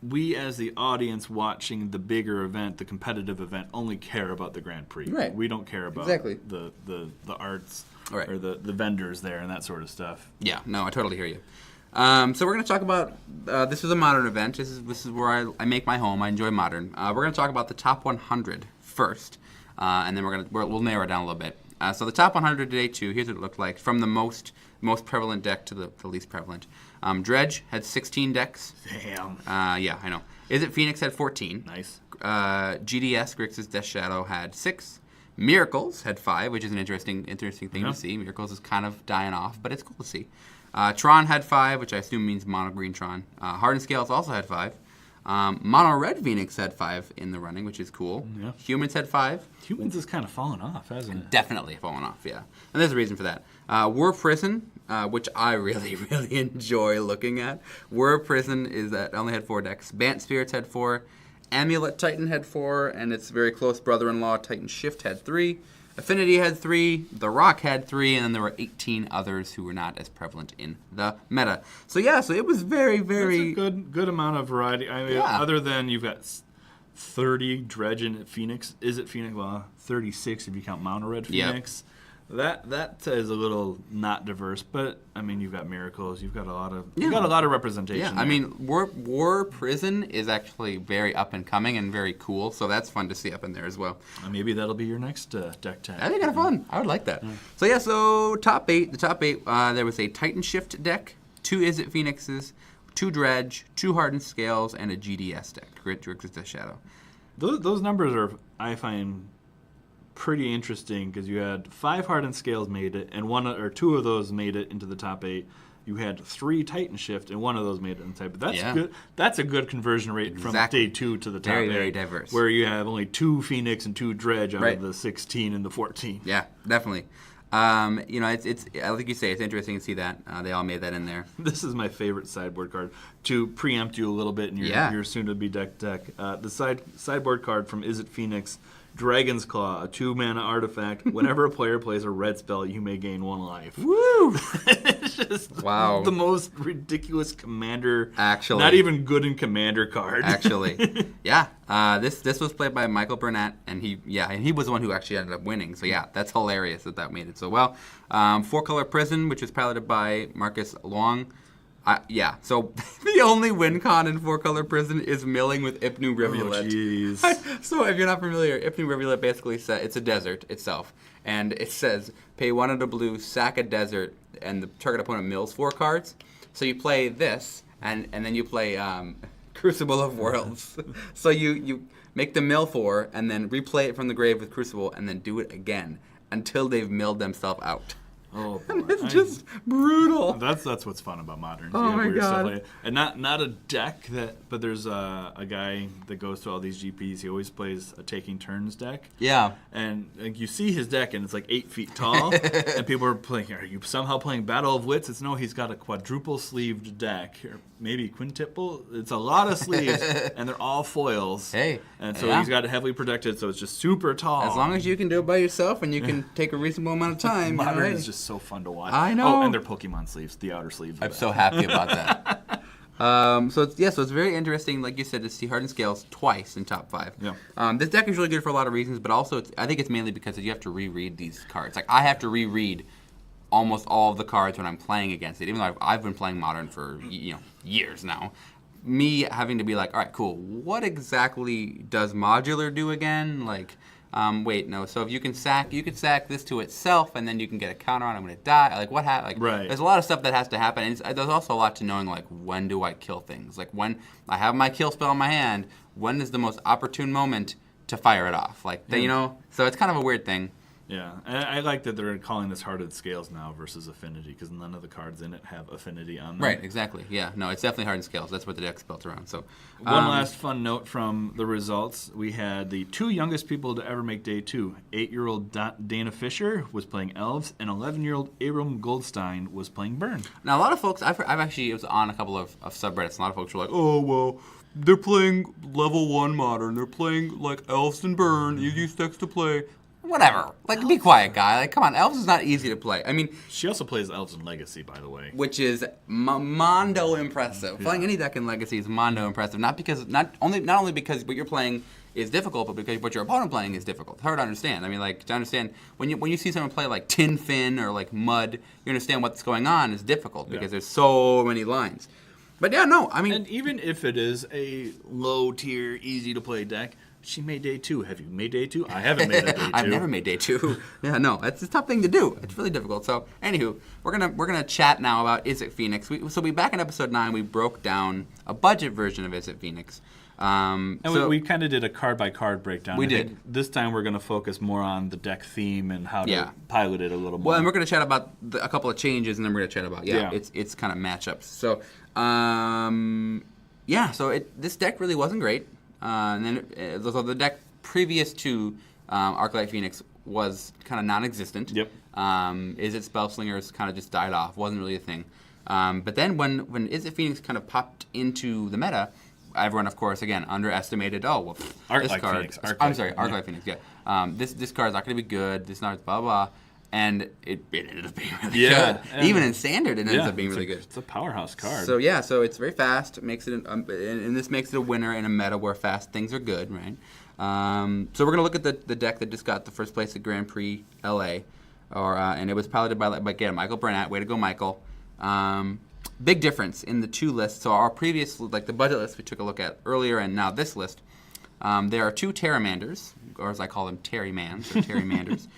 we as the audience watching the bigger event, the competitive event, only care about the Grand Prix. Right. We don't care about the arts. Right. Or the vendors there and that sort of stuff. Yeah, no, I totally hear you. So we're going to talk about, this is a Modern event. This is where I make my home. I enjoy Modern. We're going to talk about the top 100 first, and then we'll narrow it down a little bit. So the top 100 today, too, here's what it looked like. From the most prevalent deck to the least prevalent. Dredge had 16 decks. Damn. Yeah, I know. Is It Phoenix had 14. Nice. GDS, Grixis Death Shadow, had 6. Miracles had 5, which is an interesting thing to see. Miracles is kind of dying off, but it's cool to see. Tron had 5, which I assume means mono green Tron. Hardened Scales also had 5. Mono red Phoenix had 5 in the running, which is cool. Yeah. Humans had 5. Humans has kind of fallen off, hasn't it? Definitely fallen off, yeah. And there's a reason for that. War Prison, which I really, really enjoy looking at. War Prison only had 4 decks. Bant Spirits had 4. Amulet Titan had 4, and its very close brother-in-law, Titan Shift, had 3. Affinity had 3. The Rock had 3, and then there were 18 others who were not as prevalent in the meta. So it was very, very... That's a good amount of variety. I mean, other than you've got 30 Dredge and Phoenix. Is it Phoenix? Well, 36 if you count Mono Red Phoenix. Yep. That is a little not diverse, but I mean you've got Miracles, you've got a lot of representation. Yeah, I mean War Prison is actually very up and coming and very cool, so that's fun to see up in there as well. Maybe that'll be your next deck tag. I think kind of fun. I would like that. Yeah. So top 8. The top 8. There was a Titan Shift deck, 2 Is It Phoenixes, 2 Dredge, 2 Hardened Scales, and a GDS deck, Grixis Death Shadow. Those numbers are, I find, pretty interesting because you had 5 Hardened Scales made it, and 1 or 2 of those made it into the top 8. You had 3 Titan Shift, and 1 of those made it in the top 8. That's good. That's a good conversion rate from day 2 to the top 8. Very, very diverse. Where you have only 2 Phoenix and 2 Dredge out of the 16 and the 14. Yeah, definitely. It's like you say, it's interesting to see that they all made that in there. This is my favorite sideboard card. To preempt you a little bit in your soon-to-be deck. The sideboard card from Is It Phoenix Dragon's Claw, a 2-mana artifact. Whenever a player plays a red spell, you may gain 1 life. Woo! It's just the most ridiculous commander. Actually. Not even good in commander card. Actually. Yeah. This was played by Michael Burnett, and he was the one who actually ended up winning. So yeah, that's hilarious that made it so well. 4-color Prison, which was piloted by Marcus Long. So the only win con in 4-color Prison is milling with Ipnu Rivulet. Oh, jeez. So if you're not familiar, Ipnu Rivulet basically says it's a desert itself. And it says, pay 1 of the blue, sack a desert, and the target opponent mills 4 cards. So you play this, and then you play Crucible of Worlds. So you make them mill 4, and then replay it from the grave with Crucible, and then do it again until they've milled themselves out. Oh, boy. And it's just brutal. That's what's fun about Modern. Oh, my weird God. Stuff like that. And not a deck but there's a guy that goes to all these GPs. He always plays a Taking Turns deck. Yeah. And like, you see his deck, and it's like 8 feet tall. And people are playing, are you somehow playing Battle of Wits? No, he's got a quadruple sleeved deck. Or maybe quintuple. It's a lot of sleeves, and they're all foils. Hey. And so he's got it heavily protected, so it's just super tall. As long as you can do it by yourself and you can take a reasonable amount of time. Modern is just so fun to watch. I know. Oh, and their Pokemon sleeves, the outer sleeves. I'm so happy about that. So it's very interesting, like you said, to see Hardened Scales twice in top 5. Yeah. This deck is really good for a lot of reasons, but also I think it's mainly because you have to reread these cards. Like I have to reread almost all of the cards when I'm playing against it, even though I've been playing Modern for years now. Me having to be like, all right, cool. What exactly does modular do again? Like, wait, no. So if you can sack this to itself, and then you can get a counter on it when it dies. Like, what happened? Like, right. There's a lot of stuff that has to happen. And there's also a lot to knowing, like, when do I kill things? Like, when I have my kill spell in my hand, when is the most opportune moment to fire it off? Like, so it's kind of a weird thing. Yeah, and I like that they're calling this Hardened Scales now versus Affinity, because none of the cards in it have Affinity on them. Right, exactly. Yeah, no, it's definitely Hardened Scales. That's what the deck's built around. So, one last fun note from the results: we had the 2 youngest people to ever make Day 2. 8-year-old Dana Fisher was playing Elves, and 11-year-old Abram Goldstein was playing Burn. Now, a lot of folks, I've actually, it was on a couple of subreddits, and a lot of folks were like, oh, well, they're playing level 1 Modern. They're playing, like, Elves and Burn, easiest decks to play. Whatever. Like, be quiet, guy. Like, come on. Elves is not easy to play. I mean... She also plays Elves in Legacy, by the way. Which is mondo impressive. Yeah. Playing any deck in Legacy is mondo impressive. Not only because what you're playing is difficult, but because what your opponent playing is difficult. It's hard to understand. I mean, like, to understand... When you see someone play, like, Tin Fin or, like, Mud, you understand what's going on is difficult because there's so many lines. But, yeah, no, I mean... And even if it is a low-tier, easy-to-play deck... She made Day 2. Have you made Day 2? I haven't made a Day 2. I've never made Day 2. Yeah, no, it's a tough thing to do. It's really difficult. So, anywho, we're gonna chat now about Izzet Phoenix. We back in episode 9, we broke down a budget version of Izzet Phoenix. We kind of did a card-by-card breakdown. We I did. think this time we're going to focus more on the deck theme and how to pilot it a little more. Well, and we're going to chat about a couple of changes, and then we're going to chat about its kind of matchups. So, this deck really wasn't great. And then the deck previous to Arclight Phoenix was kind of non-existent. Yep. Izzet Spellslingers kind of just died off. Wasn't really a thing. But then when Izzet Phoenix kind of popped into the meta, everyone, of course, again, underestimated, Arclight Phoenix. Arclight Phoenix, yeah. This card's not going to be good. This card's blah, blah, blah. And it ended up being really good. Even in Standard, it ends up being really good. It's a powerhouse card. So, so it's very fast. It makes it, and this makes it a winner in a meta where fast things are good, right? So we're going to look at the deck that just got the first place at Grand Prix LA. And it was piloted by again, Michael Burnett. Way to go, Michael. Big difference in the 2 lists. So our previous, like the budget list we took a look at earlier, and now this list, there are 2 Terramanders, or as I call them, Terrymans, or Terrymanders.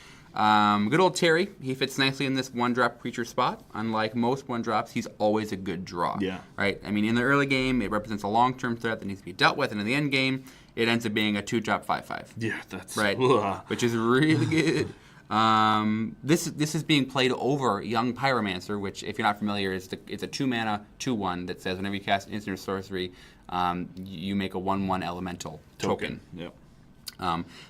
Good old Terry, he fits nicely in this 1-drop creature spot. Unlike most 1-drops, he's always a good draw. Yeah. Right? I mean, in the early game, it represents a long-term threat that needs to be dealt with, and in the end game, it ends up being a 2-drop 5/5. Yeah, that's... Right? Which is really good. This is being played over Young Pyromancer, which, if you're not familiar, it's a 2-mana 2/1 that says whenever you cast instant or sorcery, you make a 1/1 elemental token. Yep.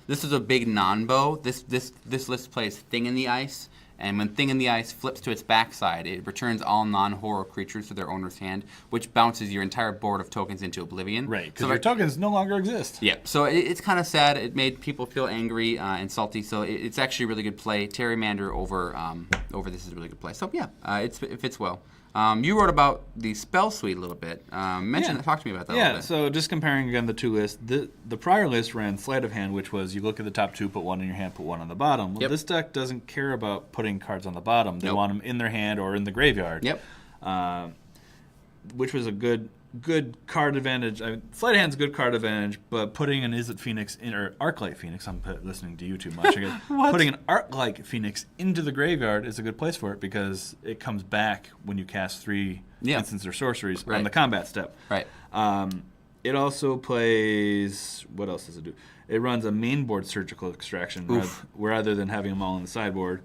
This is a big non-bow. This list plays Thing in the Ice, And when Thing in the Ice flips to its backside, it returns all non-horror creatures to their owner's hand, which bounces your entire board of tokens into oblivion. Right, because your tokens no longer exist. Yeah, so it's kind of sad. It made people feel angry and salty, so it's actually a really good play. Terrymander over this is a really good play. So yeah, it fits well. You wrote about the spell suite a little bit. Talk to me about that a little bit. So just comparing again the two lists, the prior list ran sleight of hand, which was you look at the top two, put one in your hand, put one on the bottom. Well, this deck doesn't care about putting cards on the bottom. They want them in their hand or in the graveyard. Yep. Which was a good card advantage. Sleight of hand's a good card advantage, but putting an Is It Phoenix or Arclight Phoenix, I'm listening to you too much again. Putting an Arclight Phoenix into the graveyard is a good place for it because it comes back when you cast 3 instants or sorceries on the combat step. Right. It also plays, what else does it do? It runs a main board surgical extraction rather than having them all on the sideboard.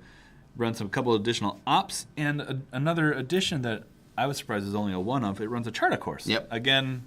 Runs a couple additional ops and another addition that I was surprised there's only a one of. It runs a Charter Course. Yep. Again,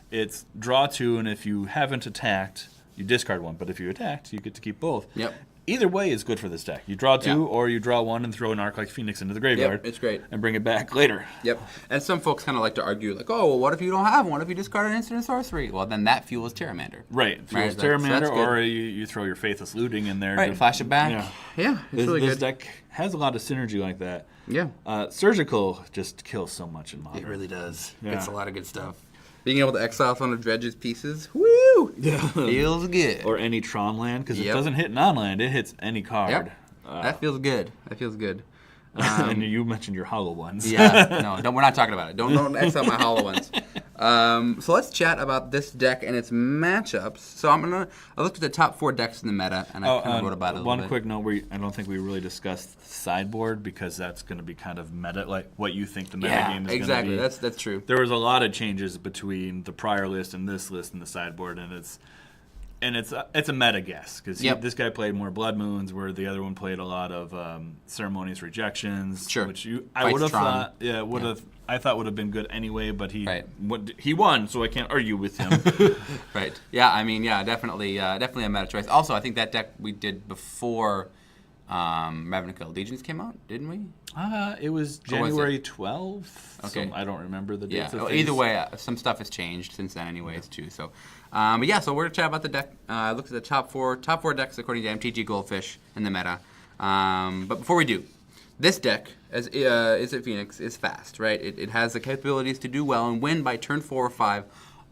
it's draw 2, and if you haven't attacked, you discard 1. But if you attacked, you get to keep both. Yep. Either way is good for this deck. You draw 2, or you draw 1 and throw an Arclight Phoenix into the graveyard. Yep, it's great. And bring it back later. Yep. And some folks kind of like to argue, like, oh, well, what if you don't have one? What if you discard an instant sorcery? Well, then that fuels Terramander. Right. Fuels Terramander, or you throw your Faithless Looting in there. Right, flash it back. Yeah, it's really good. This deck has a lot of synergy like that. Yeah. Surgical just kills so much in Modern. It really does. Yeah. It's a lot of good stuff. Being able to exile one of Dredge's pieces, woo! Feels good. Or any Tron land, because it doesn't hit non-land, it hits any card. Yep. That feels good. And you mentioned your hollow ones. Yeah, no, we're not talking about it. Don't exile my hollow ones. So let's chat about this deck and its matchups. So I looked at the top 4 decks in the meta, and I kind of wrote about it a little bit. One quick note, I don't think we really discussed sideboard, because that's going to be kind of meta, like what you think the meta game is going to be. Exactly. That's true. There was a lot of changes between the prior list and this list in the sideboard, and it's a meta guess, because this guy played more Blood Moons, where the other one played a lot of Ceremonious Rejections, which I would have thought, I thought would have been good anyway, but he won, so I can't argue with him. Right. Yeah. I mean, definitely a meta choice. Also, I think that deck we did before Ravnica Legions came out, didn't we? It was January 12th. Okay. So I don't remember the dates. Well, either way, some stuff has changed since then, anyways, too. So, so we're gonna chat about the deck. Look at the top four decks according to MTG Goldfish in the meta. But before we do, this deck, as Is It Phoenix, is fast, right? It has the capabilities to do well and win by turn 4 or 5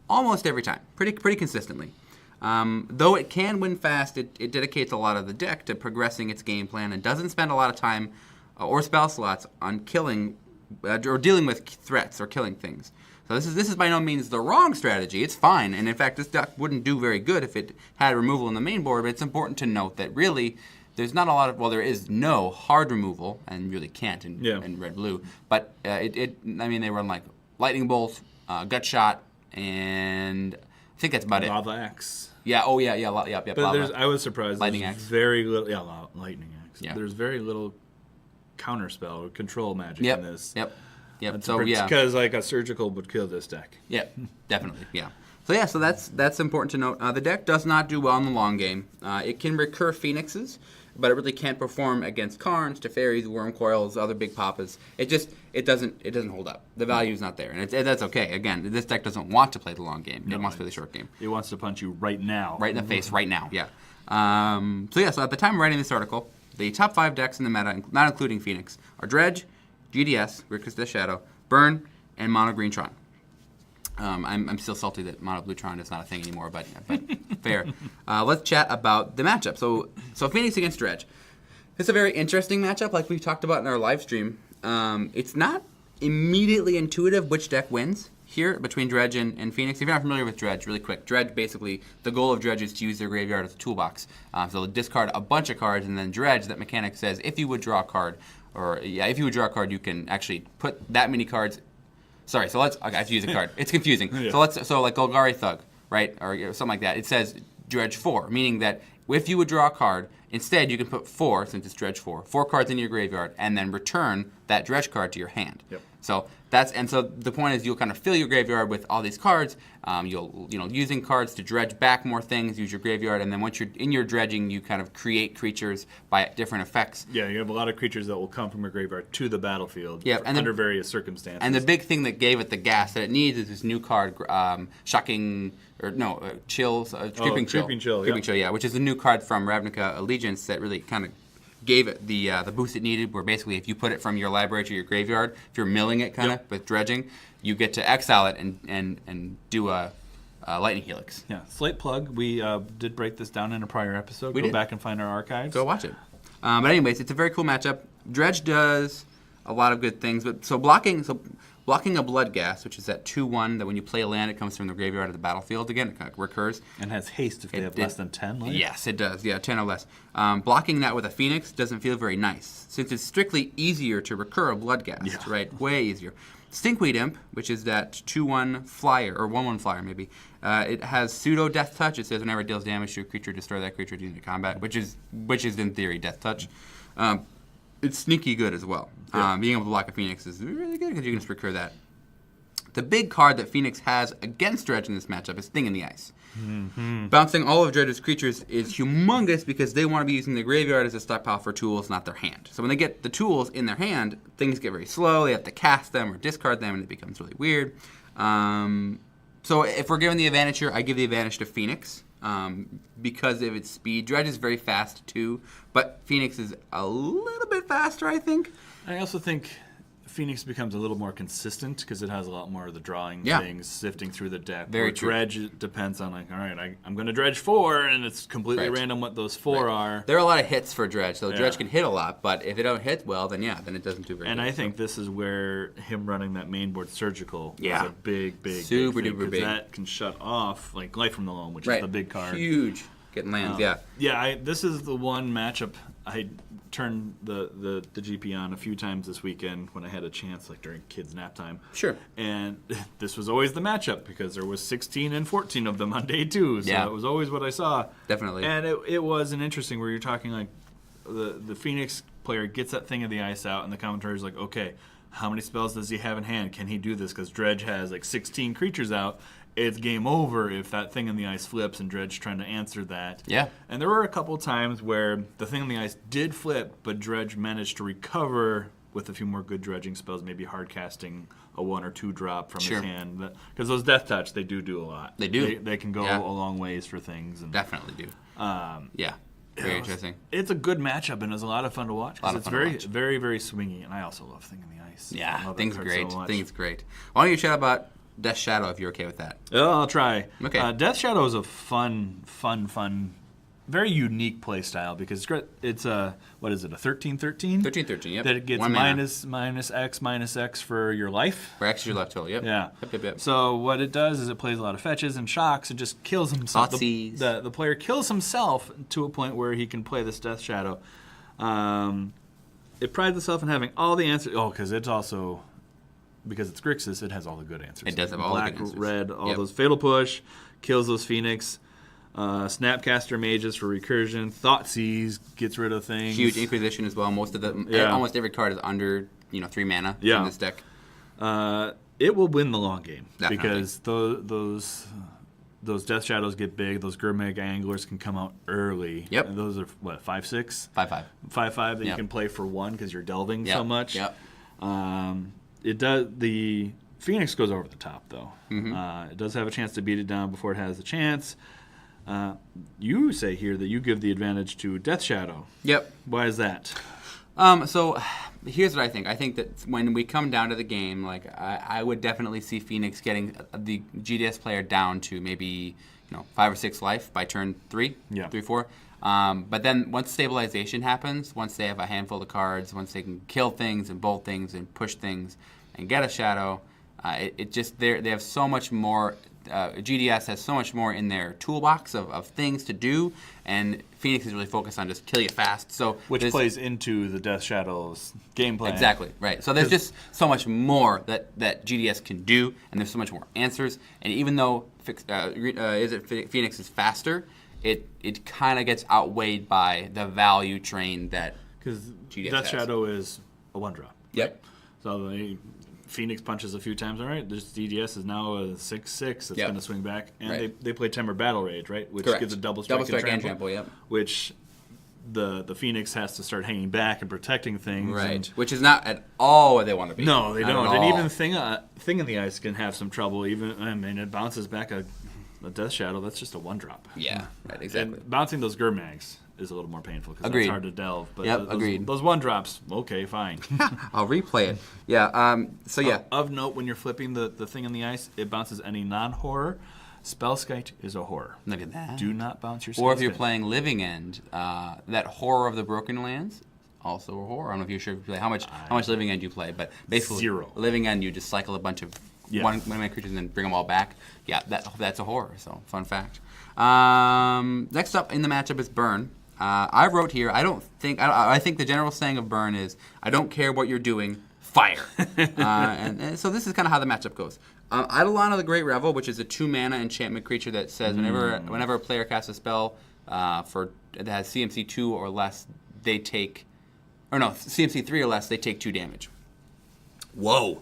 almost every time, pretty consistently. Though it can win fast, it dedicates a lot of the deck to progressing its game plan and doesn't spend a lot of time or spell slots on killing or dealing with threats or killing things. So this is by no means the wrong strategy. It's fine, and in fact, this deck wouldn't do very good if it had removal in the main board. But it's important to note that really, there's not a lot of there is no hard removal, and really can't in red blue. But they run like Lightning Bolt, Gut Shot, and I think that's about it. Lava Axe. Yeah. Oh yeah. But I was surprised. Lightning Axe. Very little. Yeah, Lightning Axe. Yeah. There's very little counterspell or control magic in this. Yep. So because like a surgical would kill this deck. Yep. Definitely. Yeah. So that's important to note. The deck does not do well in the long game. It can recur Phoenixes, but it really can't perform against Karns, Teferis, Worm Coils, other big papas. It doesn't hold up. The value is not there, and that's okay. Again, this deck doesn't want to play the long game. It wants to play the short game. It wants to punch you right now. Right in the face, right now. Yeah. So at the time of writing this article, the top 5 decks in the meta, not including Phoenix, are Dredge, GDS, Grixis the Shadow, Burn, and Mono Green Tron. I'm still salty that Mono Blue Tron is not a thing anymore, but fair. Let's chat about the matchup. So Phoenix against Dredge. It's a very interesting matchup, like we talked about in our live stream. It's not immediately intuitive which deck wins here between Dredge and Phoenix. If you're not familiar with Dredge, really quick, Dredge basically, the goal of Dredge is to use their graveyard as a toolbox. So they'll discard a bunch of cards, and then Dredge, that mechanic says, if you would draw a card, you can actually put that many cards. Sorry, I have to use a card. It's confusing. Yeah. So like Golgari Thug, right, or something like that. It says Dredge 4, meaning that if you would draw a card Instead, you can put 4, since it's dredge 4 cards in your graveyard, and then return that dredge card to your hand. Yep. So the point is you'll kind of fill your graveyard with all these cards. You'll using cards to dredge back more things, use your graveyard, and then once you're in your dredging, you kind of create creatures by different effects. Yeah, you have a lot of creatures that will come from your graveyard to the battlefield under various circumstances. And the big thing that gave it the gas that it needs is this new card, Chills, Creeping Chill. Creeping Chill, Creeping Chill, yeah, which is a new card from Ravnica Allegiance that really kind of gave it the boost it needed, where basically if you put it from your library to your graveyard, if you're milling it kind of with dredging, you get to exile it and do a Lightning Helix. Yeah, slight plug. We did break this down in a prior episode. Go back and find our archives. Go watch it. But anyways, it's a very cool matchup. Dredge does a lot of good things, but blocking a Blood Gas, which is that 2/1 that when you play a land, it comes from the graveyard to the battlefield again. It kind of recurs. And has haste if they have less than 10 life? Yes, it does. Yeah, 10 or less. Blocking that with a Phoenix doesn't feel very nice, since it's strictly easier to recur a Blood Gas, right? Way easier. Stinkweed Imp, which is that 2/1 flyer, or 1/1 flyer maybe, it has pseudo Death Touch. It says whenever it deals damage to a creature, destroy that creature during the combat, which is in theory Death Touch. It's sneaky good as well. Yeah. Being able to block a Phoenix is really good because you can just recur that. The big card that Phoenix has against Dredge in this matchup is Thing in the Ice. Mm-hmm. Bouncing all of Dredge's creatures is humongous because they want to be using their graveyard as a stockpile for tools, not their hand. So when they get the tools in their hand, things get very slow. They have to cast them or discard them, and it becomes really weird. So if we're given the advantage here, I give the advantage to Phoenix because of its speed. Dredge is very fast too, but Phoenix is a little bit faster, I think. I also think Phoenix becomes a little more consistent because it has a lot more of the drawing things, sifting through the deck. Very true. Dredge depends on all right, I'm going to dredge 4, and it's completely random what those 4 are. There are a lot of hits for Dredge, so Dredge can hit a lot, but if it don't hit well, then it doesn't do very good. And I think this is where him running that mainboard Surgical is a big super big duper big. That can shut off like Life from the Loam, which is the big card. Huge. Getting lands, this is the one matchup I turned the GP on a few times this weekend when I had a chance, like during kids' nap time. Sure. And this was always the matchup because there was 16 and 14 of them on day 2, so it was always what I saw. Definitely. And it was an interesting where you're talking like the Phoenix player gets that Thing of the Ice out, and the commentator's like, okay, how many spells does he have in hand? Can he do this? Because Dredge has like 16 creatures out. It's game over if that Thing in the Ice flips and Dredge trying to answer that. Yeah. And there were a couple times where the Thing in the Ice did flip, but Dredge managed to recover with a few more good dredging spells, maybe hard casting a 1 or 2 drop from his hand. Because those Death Touch, they do a lot. They do. They can go a long ways for things. And, definitely do. Very interesting. It's a good matchup, and it's a lot of fun to watch. It's very, very swingy, and I also love Thing in the Ice. Yeah, Thing's great. Thing's great. Why don't you chat about Death Shadow if you're okay with that? Oh, I'll try. Okay. Death Shadow is a fun, very unique play style because it's a, what is it, a 13/13? 13/13, yep. That it gets minus X for your life. For X your life total, yep. Yeah. Yep. So what it does is it plays a lot of fetches and shocks and just kills himself. The player kills himself to a point where he can play this Death Shadow. It prides itself in having all the answers. Oh, because it's also... Because it's Grixis, it has all the good answers. It does have all the good answers. Black, red, all those Fatal Push, kills those Phoenix, Snapcaster Mages for recursion, Thoughtseize gets rid of things. Huge Inquisition as well. Almost every card is under 3 mana in this deck. It will win the long game. Definitely. Because those Death Shadows get big. Those Gurmag Anglers can come out early. Yep. And those are, what, 5/6? 5/5. 5/5 that you can play for 1 because you're delving so much. Yep. It does. The Phoenix goes over the top, though. Mm-hmm. It does have a chance to beat it down before it has the chance. You say here that you give the advantage to Death Shadow. Yep. Why is that? So here's what I think. I think that when we come down to the game, like I would definitely see Phoenix getting the GDS player down to maybe 5 or 6 life by turn 3, 4. But then once stabilization happens, once they have a handful of cards, once they can kill things and bolt things and push things and get a shadow, they have so much more. GDS has so much more in their toolbox of things to do, and Phoenix is really focused on just kill you fast. So which plays into the Death Shadows gameplay. Exactly, right. So there's just so much more that GDS can do, and there's so much more answers. And even though Phoenix is faster, it kind of gets outweighed by the value train that Because GDS Death has. Shadow is a 1-drop. Yep. So Phoenix punches a few times. All right, this DDS is now a 6/6. It's Yep. going to swing back, and Right. they play Timber Battle Rage, right? Which Correct. gives a double strike and trample. Yep. Which the Phoenix has to start hanging back and protecting things. Right. And Which is not at all what they want to be. no, they Not don't. at And all. even thing in the ice can have some trouble. Even I mean, it bounces back a Death Shadow. That's just a 1-drop. Yeah. Right. Exactly. And bouncing those Gurmags is a little more painful because Agreed. it's hard to delve. But Yep, those, agreed. Those 1-drops, okay, fine. I'll replay it. Yeah. So yeah. Of note, when you're flipping the thing in the ice, it bounces any non-horror. Spellskite is a horror. Look at that. Do not bounce your Or if you're Spellskite. playing Living End, that Horror of the Broken Lands, also a horror. I don't know if you're sure if you play how much Living End you play, but basically 0. Living End you just cycle a bunch of one-man creatures and then bring them all back. Yeah, that's a horror. So fun fact. Next up in the matchup is Burn. I wrote here. I think the general saying of Burn is, I don't care what you're doing, fire. and so this is kind of how the matchup goes. Eidolon the Great Revel, which is a 2-mana enchantment creature that says whenever a player casts a spell that has CMC 2 or less, they take, or no, CMC 3 or less, they take 2 damage. Whoa.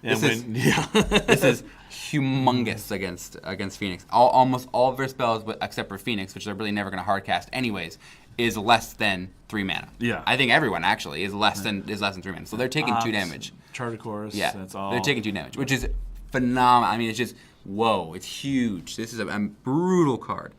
And This is humongous against Phoenix. Almost all of their spells, except for Phoenix, which they're really never going to hardcast anyways, is less than 3 mana. Yeah. I think everyone actually is less than 3 mana. So they're taking 2 damage. Charter Chorus. Yeah, That's all. they're taking 2 damage, which is phenomenal. I mean, it's just whoa. It's huge. This is a brutal card.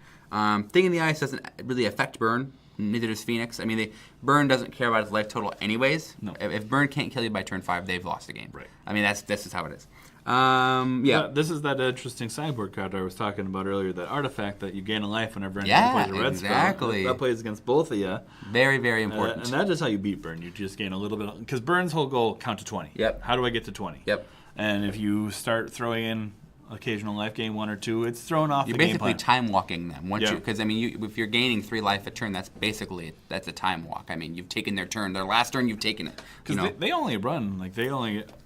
Thing in the Ice doesn't really affect Burn. Neither does Phoenix. I mean, Burn doesn't care about his life total anyways. No. If Burn can't kill you by turn 5, they've lost the game. Right. I mean, that's just how it is. Yeah. This is that interesting sideboard card I was talking about earlier, that artifact that you gain a life whenever anyone Yeah, plays a red exactly. spell. That plays against both of you. Very, very important. And that is how you beat Burn. You just gain a little bit. Because Burn's whole goal, count to 20. Yep. How do I get to 20? Yep. And if you start throwing in occasional life gain 1 or 2, it's thrown off You're the game basically plan. time walking them Yeah. because I mean, if you're gaining 3 life a turn, that's a time walk. I mean, you've taken their turn, their last turn, you've taken it. Because they only run,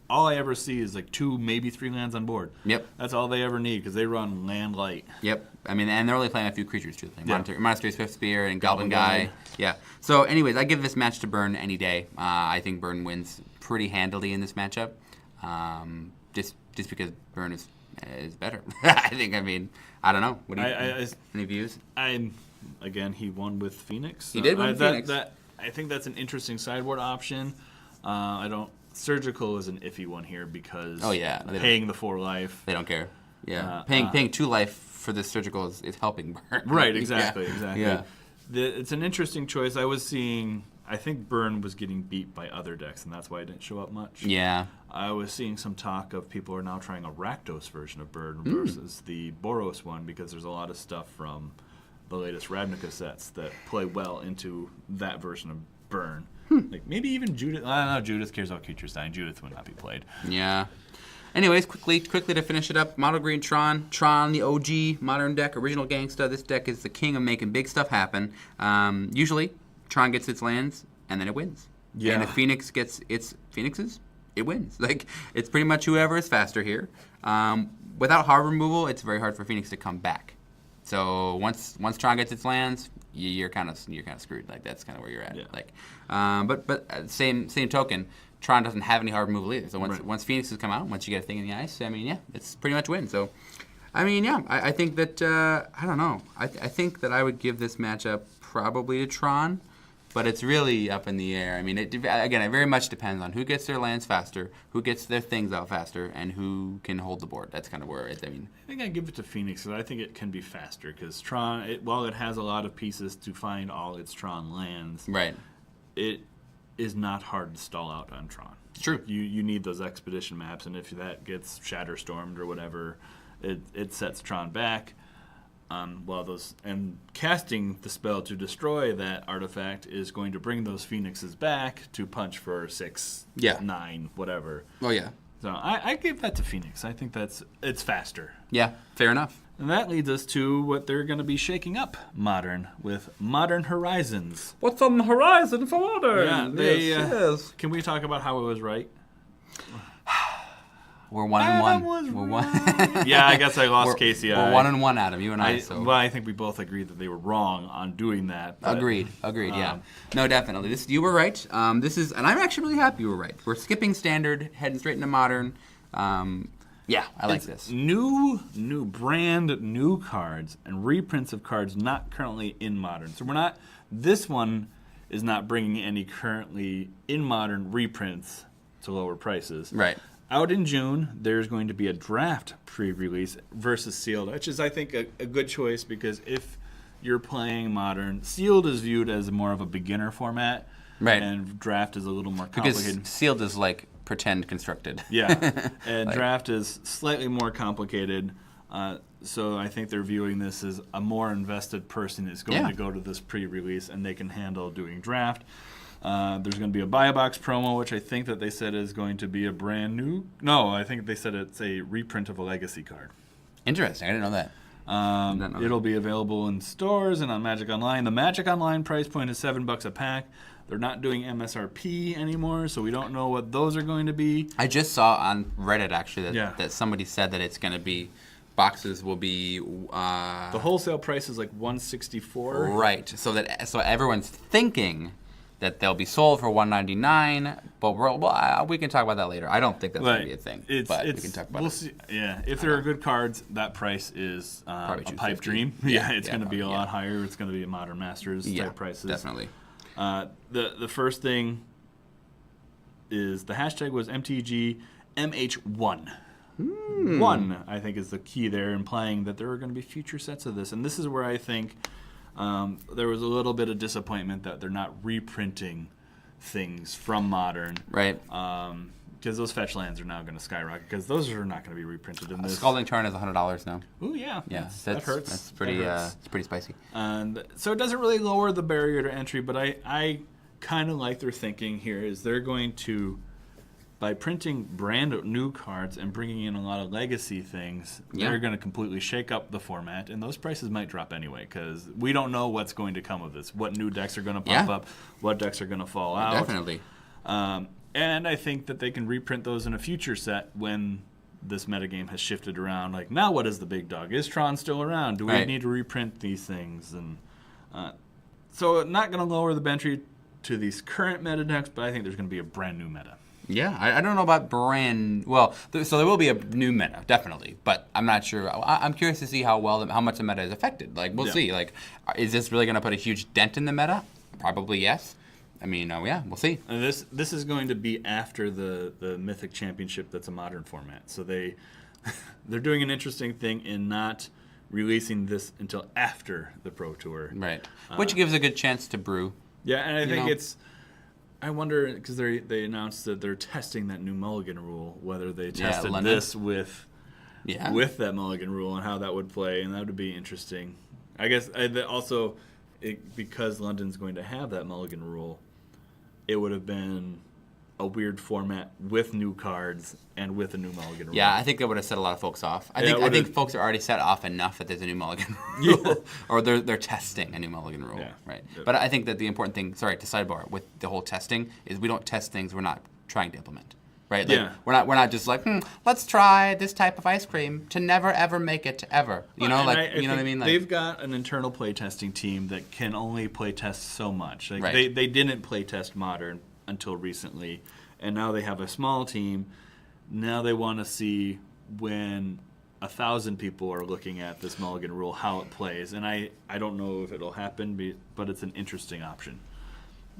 all I ever see is 2, maybe 3 lands on board. Yep. That's all they ever need, because they run land light. Yep. I mean, and they're only playing a few creatures too. Like Yeah. Monastery Swift Spear and Goblin Goblin Guy. Guy. Yeah. So, anyways, I give this match to Burn any day. I think Burn wins pretty handily in this matchup, just because Burn is better. I think. I mean, I don't know. What do you? Any views? Again, he won with Phoenix. He did win with Phoenix. I think that's an interesting sideboard option. Surgical is an iffy one here because paying the 4 life. They don't care. Yeah, paying 2 life for this Surgical is helping Burn. Right, exactly. Yeah. It's an interesting choice. I think Burn was getting beat by other decks, and that's why it didn't show up much. Yeah. I was seeing some talk of people are now trying a Rakdos version of Burn versus the Boros one, because there's a lot of stuff from the latest Ravnica sets that play well into that version of Burn. Like maybe even Judith. I don't know. Judith cares about creatures dying. Judith would not be played. Yeah. Anyways, quickly to finish it up, Mono Green Tron, the OG modern deck, original gangsta. This deck is the king of making big stuff happen. Usually, Tron gets its lands, and then it wins. Yeah. And if Phoenix gets its Phoenixes, it wins. It's pretty much whoever is faster here. Without hard removal, it's very hard for Phoenix to come back. So once Tron gets its lands, you're kind of screwed. That's kind of where you're at. Yeah. But same token, Tron doesn't have any hard removal either. So once Phoenixes come out, once you get a thing in the ice, I mean, yeah, it's pretty much win. So, I mean, yeah, I think that I don't know. I think that I would give this matchup probably to Tron, but it's really up in the air. I mean, it very much depends on who gets their lands faster, who gets their things out faster, and who can hold the board. That's kind of where I think I'd give it to Phoenix, because I think it can be faster. Because Tron, while it has a lot of pieces to find all its Tron lands, right, it is not hard to stall out on Tron. It's true. You need those expedition maps, and if that gets Shatterstormed or whatever, it sets Tron back. And casting the spell to destroy that artifact is going to bring those Phoenixes back to punch for 6, 9, whatever. Oh yeah. So I give that to Phoenix. I think it's faster. Yeah, fair enough. And that leads us to what they're going to be shaking up Modern with Modern Horizons. What's on the horizon for Modern? Yeah, yes. Can we talk about how it was right? We're 1-1. We're one. Yeah, I guess I lost Casey. We're 1-1, Adam. You and I. So. Well, I think we both agreed that they were wrong on doing that. But, Agreed. Yeah. No, definitely. You were right. And I'm actually really happy you were right. We're skipping standard, heading straight into modern. Yeah, I like this. New cards and reprints of cards not currently in modern. So this one is not bringing any currently in modern reprints to lower prices. Right. Out in June, there's going to be a draft pre-release versus sealed, which is, I think, a good choice because if you're playing modern, sealed is viewed as more of a beginner format, right? And draft is a little more complicated. Because sealed is like pretend constructed. Yeah, and draft is slightly more complicated. So I think they're viewing this as a more invested person is going to go to this pre-release, and they can handle doing draft. There's going to be a buy a box promo, which I think that they said is going to be a brand new. No, I think they said it's a reprint of a legacy card. Interesting. I didn't know that. It'll be available in stores and on Magic Online. The Magic Online price point is $7 a pack. They're not doing MSRP anymore, so we don't know what those are going to be. I just saw on Reddit actually that somebody said that it's going to be boxes will be the wholesale price is like $164. Right. So everyone's thinking that they'll be sold for $199, but we can talk about that later. I don't think that's going to be a thing, but we can talk about it. See. Yeah, if there are good cards, that price is a pipe dream. Yeah, it's going to be a lot higher. It's going to be a Modern Masters type prices. Definitely. The first thing is the hashtag was MTG MH1. One, I think, is the key there, implying that there are going to be future sets of this. And this is where I think there was a little bit of disappointment that they're not reprinting things from Modern. Right. Because those fetch lands are now going to skyrocket, because those are not going to be reprinted in this. Scalding Tarn is $100 now. Oh, yeah. Yeah, that hurts. That's pretty, it's pretty spicy. And so it doesn't really lower the barrier to entry, but I kind of like their thinking here is they're going to, by printing brand new cards and bringing in a lot of legacy things, they're going to completely shake up the format, and those prices might drop anyway because we don't know what's going to come of this, what new decks are going to pop up, what decks are going to fall out. Definitely. And I think that they can reprint those in a future set when this metagame has shifted around. Like, now what is the big dog? Is Tron still around? Do we need to reprint these things? And so not going to lower the entry to these current meta decks, but I think there's going to be a brand new meta. Yeah, I don't know about so there will be a new meta, definitely, but I'm not sure. I'm curious to see how much the meta is affected. Like, we'll see. Like, is this really going to put a huge dent in the meta? Probably yes. I mean, we'll see. And this is going to be after the Mythic Championship that's a modern format. So they're doing an interesting thing in not releasing this until after the Pro Tour. Right, which gives a good chance to brew. Yeah, and I think I wonder, because they announced that they're testing that new Mulligan rule, whether they tested this with that Mulligan rule and how that would play, and that would be interesting. I guess also, because London's going to have that Mulligan rule, it would have been a weird format with new cards and with a new Mulligan rule. Yeah, I think that would have set a lot of folks off. I think folks are already set off enough that there's a new Mulligan rule, or they're testing a new Mulligan rule, right? But I think that the important thing, to sidebar with the whole testing, is we don't test things we're not trying to implement, right? Like, we're not just like, let's try this type of ice cream to never ever make it to ever. You know what I mean? Like, they've got an internal playtesting team that can only playtest so much. Like, they didn't playtest Modern until recently, and now they have a small team. Now they want to see when 1,000 people are looking at this Mulligan rule how it plays, and I don't know if it'll happen, but it's an interesting option.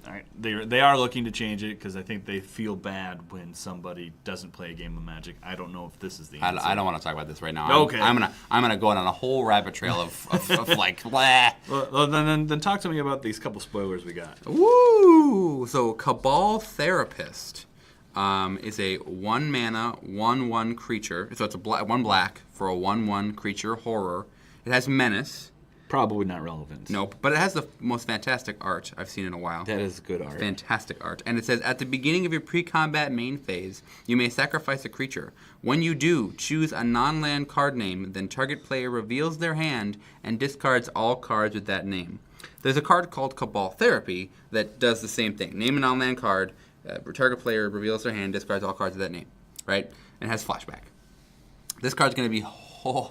All right, they are looking to change it because I think they feel bad when somebody doesn't play a game of Magic. I don't know if this is the answer. I don't want to talk about this right now. Okay, I'm gonna go on a whole rabbit trail of like blah. Well, then talk to me about these couple spoilers we got. Woo! So Cabal Therapist is a 1-mana 1/1 creature. So it's a 1 black for a 1/1 creature horror. It has menace. Probably not relevant. Nope, but it has the most fantastic art I've seen in a while. That is good art. Fantastic art. And it says, at the beginning of your pre-combat main phase, you may sacrifice a creature. When you do, choose a non-land card name, then target player reveals their hand and discards all cards with that name. There's a card called Cabal Therapy that does the same thing. Name a non-land card, target player reveals their hand, discards all cards with that name. right? And it has flashback. This card's going to be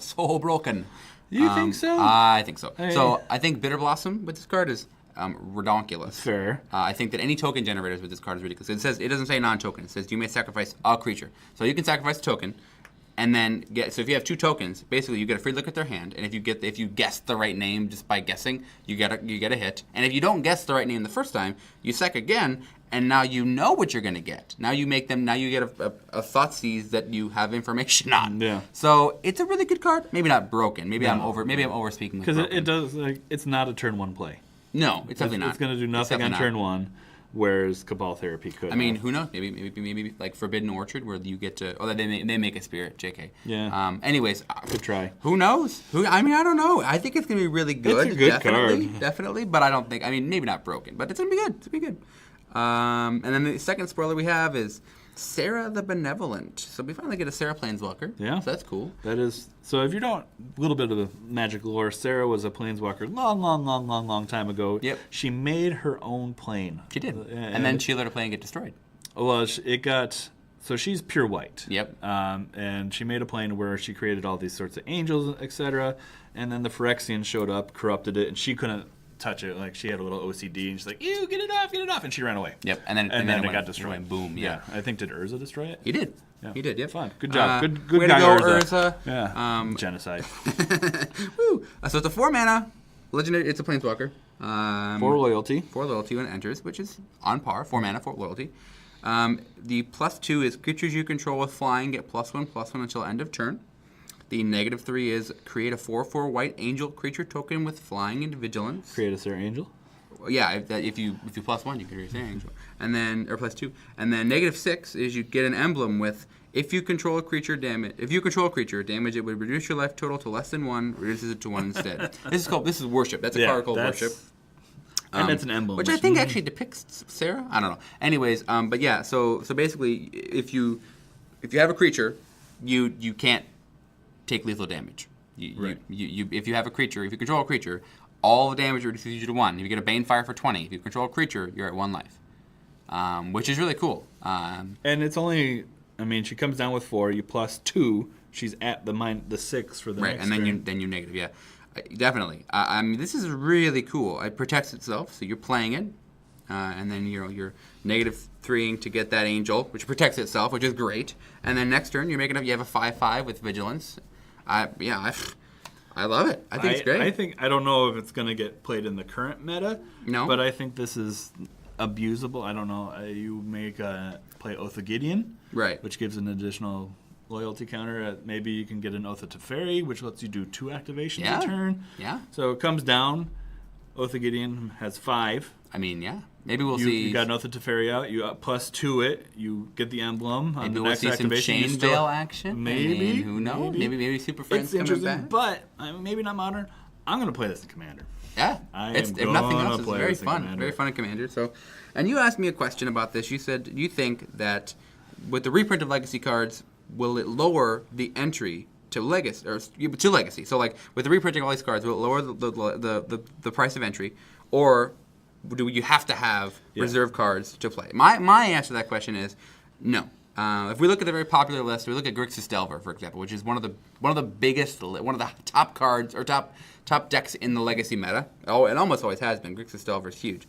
so broken. You think so? I think so. Hey. So I think Bitter Blossom with this card is redonkulous. Fair. I think that any token generators with this card is ridiculous. It doesn't say non-token. It says you may sacrifice a creature. So you can sacrifice a token, and then so if you have 2 tokens, basically you get a free look at their hand, and if you guess the right name just by guessing, you get a hit. And if you don't guess the right name the first time, you sack again, and now you know what you're going to get. Now you get a Thoughtseize that you have information on. Yeah. So it's a really good card. Maybe not broken. Maybe I'm over speaking. Because it does it's not a turn 1 play. No, it's definitely not. It's going to do nothing on turn 1, whereas Cabal Therapy could. I mean, who knows? Maybe like Forbidden Orchard, where you get to. Oh, they make a spirit. JK. Yeah. Anyways, good try. Who knows? I don't know. I think it's gonna be really good. It's a good card. Definitely. But I don't think. I mean, maybe not broken, but it's gonna be good. It's gonna be good. And then the second spoiler we have is Sarah the Benevolent. So we finally get a Sarah Planeswalker. Yeah. So that's cool. That is. So if you don't, a little bit of the magic lore, Sarah was a Planeswalker long time ago. Yep. She made her own plane. She did. And then she let her plane get destroyed. Well, it got. So she's pure white. Yep. And she made a plane where she created all these sorts of angels, etc. And then the Phyrexians showed up, corrupted it, and she couldn't touch it. Like, she had a little OCD, and she's like, "Ew, get it off," and she ran away. Yep. And then it got destroyed. Boom. Yeah. I think, did Urza destroy it? He did. Yeah. He did. Yep. Fun. Good job. Good way guy, to go, Urza. Urza. Yeah. Genocide. Woo. So it's a 4 mana legendary. It's a Planeswalker. 4 loyalty. 4 loyalty when it enters, which is on par. 4 mana, 4 loyalty. The +2 is creatures you control with flying get +1/+1 until end of turn. The -3 is create a 4/4 white angel creature token with flying and vigilance. Create a Sarah Angel. Yeah, if you +1, you can create an angel, and then +2, and then -6 is you get an emblem with if you control a creature damage. If you control a creature, damage it would reduce your life total to less than 1, reduces it to 1 instead. This is worship. That's a card called worship. And that's an emblem, which I think actually depicts Sarah. I don't know. Anyways, but yeah. So basically, if you have a creature, you can't take lethal damage. If you have a creature, if you control a creature, all the damage reduces you to 1. If you get a Banefire for 20, if you control a creature, you're at 1 life, which is really cool. And it's only, I mean, she comes down with 4. You +2. She's at the 6 for the next and turn. then you negative. Yeah, definitely. I mean, this is really cool. It protects itself, so you're playing it, and then you're -3ing to get that angel, which protects itself, which is great. And then next turn, you have a 5/5 with vigilance. I love it. I think it's great. I don't know if it's going to get played in the current meta. No. But I think this is abusable. I don't know. You play Oath of Gideon. Right. Which gives an additional loyalty counter. Maybe you can get an Oath of Teferi, which lets you do 2 activations a turn. Yeah. So it comes down. Oath of Gideon has 5. I mean, yeah. Maybe we'll see. You got an Oath of Teferi out. You +2 it. You get the emblem. Maybe the we'll next see some activation, Chain Veil action. Maybe. I mean, who knows? Maybe Super Friends it's coming back. But maybe not Modern. I'm going to play this in Commander. Yeah. If nothing else, it's very fun. Commander. Very fun in Commander. So, and you asked me a question about this. You said you think that with the reprint of Legacy cards, will it lower the entry to Legacy? So, like with the reprinting of all these cards, will it lower the price of entry, or do you have to have reserve cards to play? My answer to that question is no. If we look at the very popular list, we look at Grixis Delver, for example, which is one of the biggest, one of the top cards or top decks in the Legacy meta. Oh, it almost always has been. Grixis Delver is huge.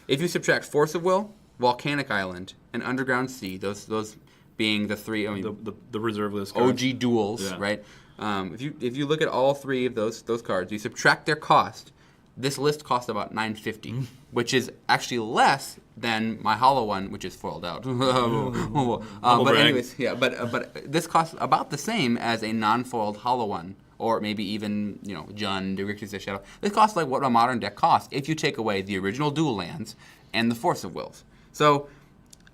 If you subtract Force of Will, Volcanic Island, and Underground Sea, those being the 3, I mean, the reserve list cards. OG duels, right? If you look at all 3 of those cards, you subtract their cost. This list costs about $9.50, which is actually less than my hollow one, which is foiled out. But anyways, yeah. But this costs about the same as a non-foiled hollow one, or maybe even Jund, Grixis Shadow. This costs like what a modern deck costs if you take away the original dual lands and the Force of Wills. So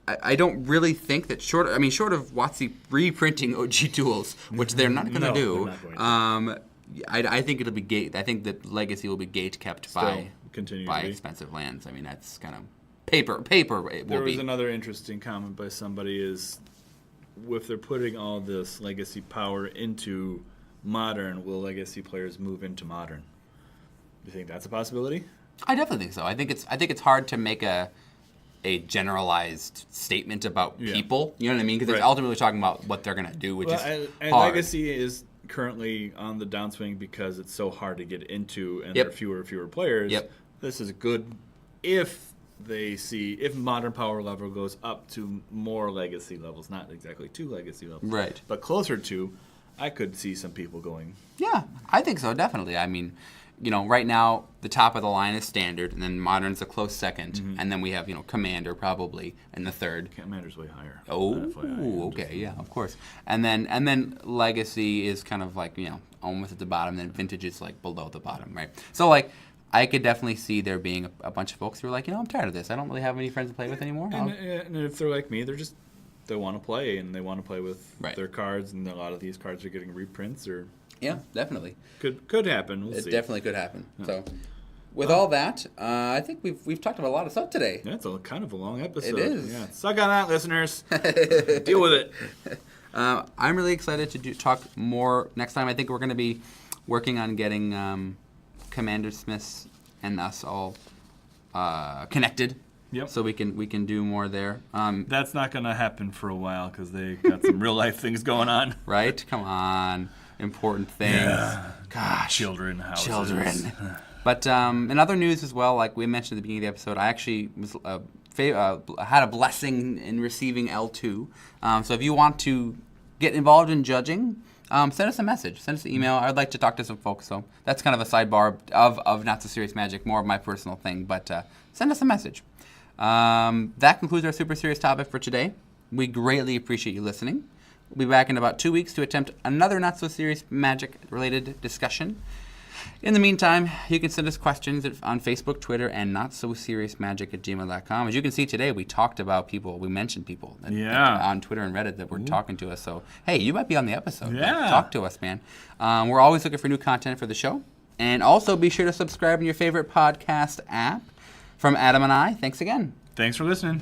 I don't really think that short of WotC reprinting OG duels, which they're not going to do. I think it'll be I think that Legacy will be gate kept by expensive lands. I mean, that's kind of paper. There was another interesting comment by somebody is, if they're putting all this Legacy power into Modern, will Legacy players move into Modern? Do you think that's a possibility? I definitely think so. I think it's hard to make a a generalized statement about Yeah. people. You know what I mean? Because Right. it's ultimately talking about what they're going to do, which is and hard. Legacy is currently on the downswing because it's so hard to get into, and Yep. there are fewer and fewer players. Yep. This is good if if Modern power level goes up to more Legacy levels, not exactly 2 Legacy levels, Right. but closer to. I could see some people going. Yeah, I think so, definitely. I mean, right now, the top of the line is Standard, and then Modern's a close second, and then we have, Commander probably in the third. Commander's way higher. Oh, FYI. okay, yeah, of course. And then Legacy is kind of like, almost at the bottom, then Vintage is like below the bottom, right? So like, I could definitely see there being a bunch of folks who are like, I'm tired of this. I don't really have any friends to play with anymore. And if they're like me, they want to play, and they want to play with Right. their cards, and a lot of these cards are getting reprints, or Yeah, definitely. could happen. We'll It see. definitely could happen. So, with all that, I think we've talked about a lot of stuff today. That's kind of a long episode. It is. Yeah. Suck on that, listeners. Deal with it. I'm really excited to talk more next time. I think we're going to be working on getting Commander Smiths and us all connected. Yep. So we can do more there. That's not going to happen for a while because they got some real life things going on. Right? Come on. Important things. Yeah. Gosh. Children, houses. Children. But in other news as well, like we mentioned at the beginning of the episode, I actually was had a blessing in receiving L2. So if you want to get involved in judging, send us a message. Send us an email. I'd like to talk to some folks. So that's kind of a sidebar of Not So Serious Magic, more of my personal thing. But send us a message. That concludes our super serious topic for today. We greatly appreciate you listening. We'll be back in about 2 weeks to attempt another Not So Serious Magic related discussion. In the meantime, you can send us questions on Facebook, Twitter, and notsoseriousmagic@gmail.com. As you can see today, we talked about people, we mentioned people on Twitter and Reddit that were talking to us. So, hey, you might be on the episode. Yeah. Talk to us, man. We're always looking for new content for the show. And also be sure to subscribe in your favorite podcast app. From Adam and I, thanks again. Thanks for listening.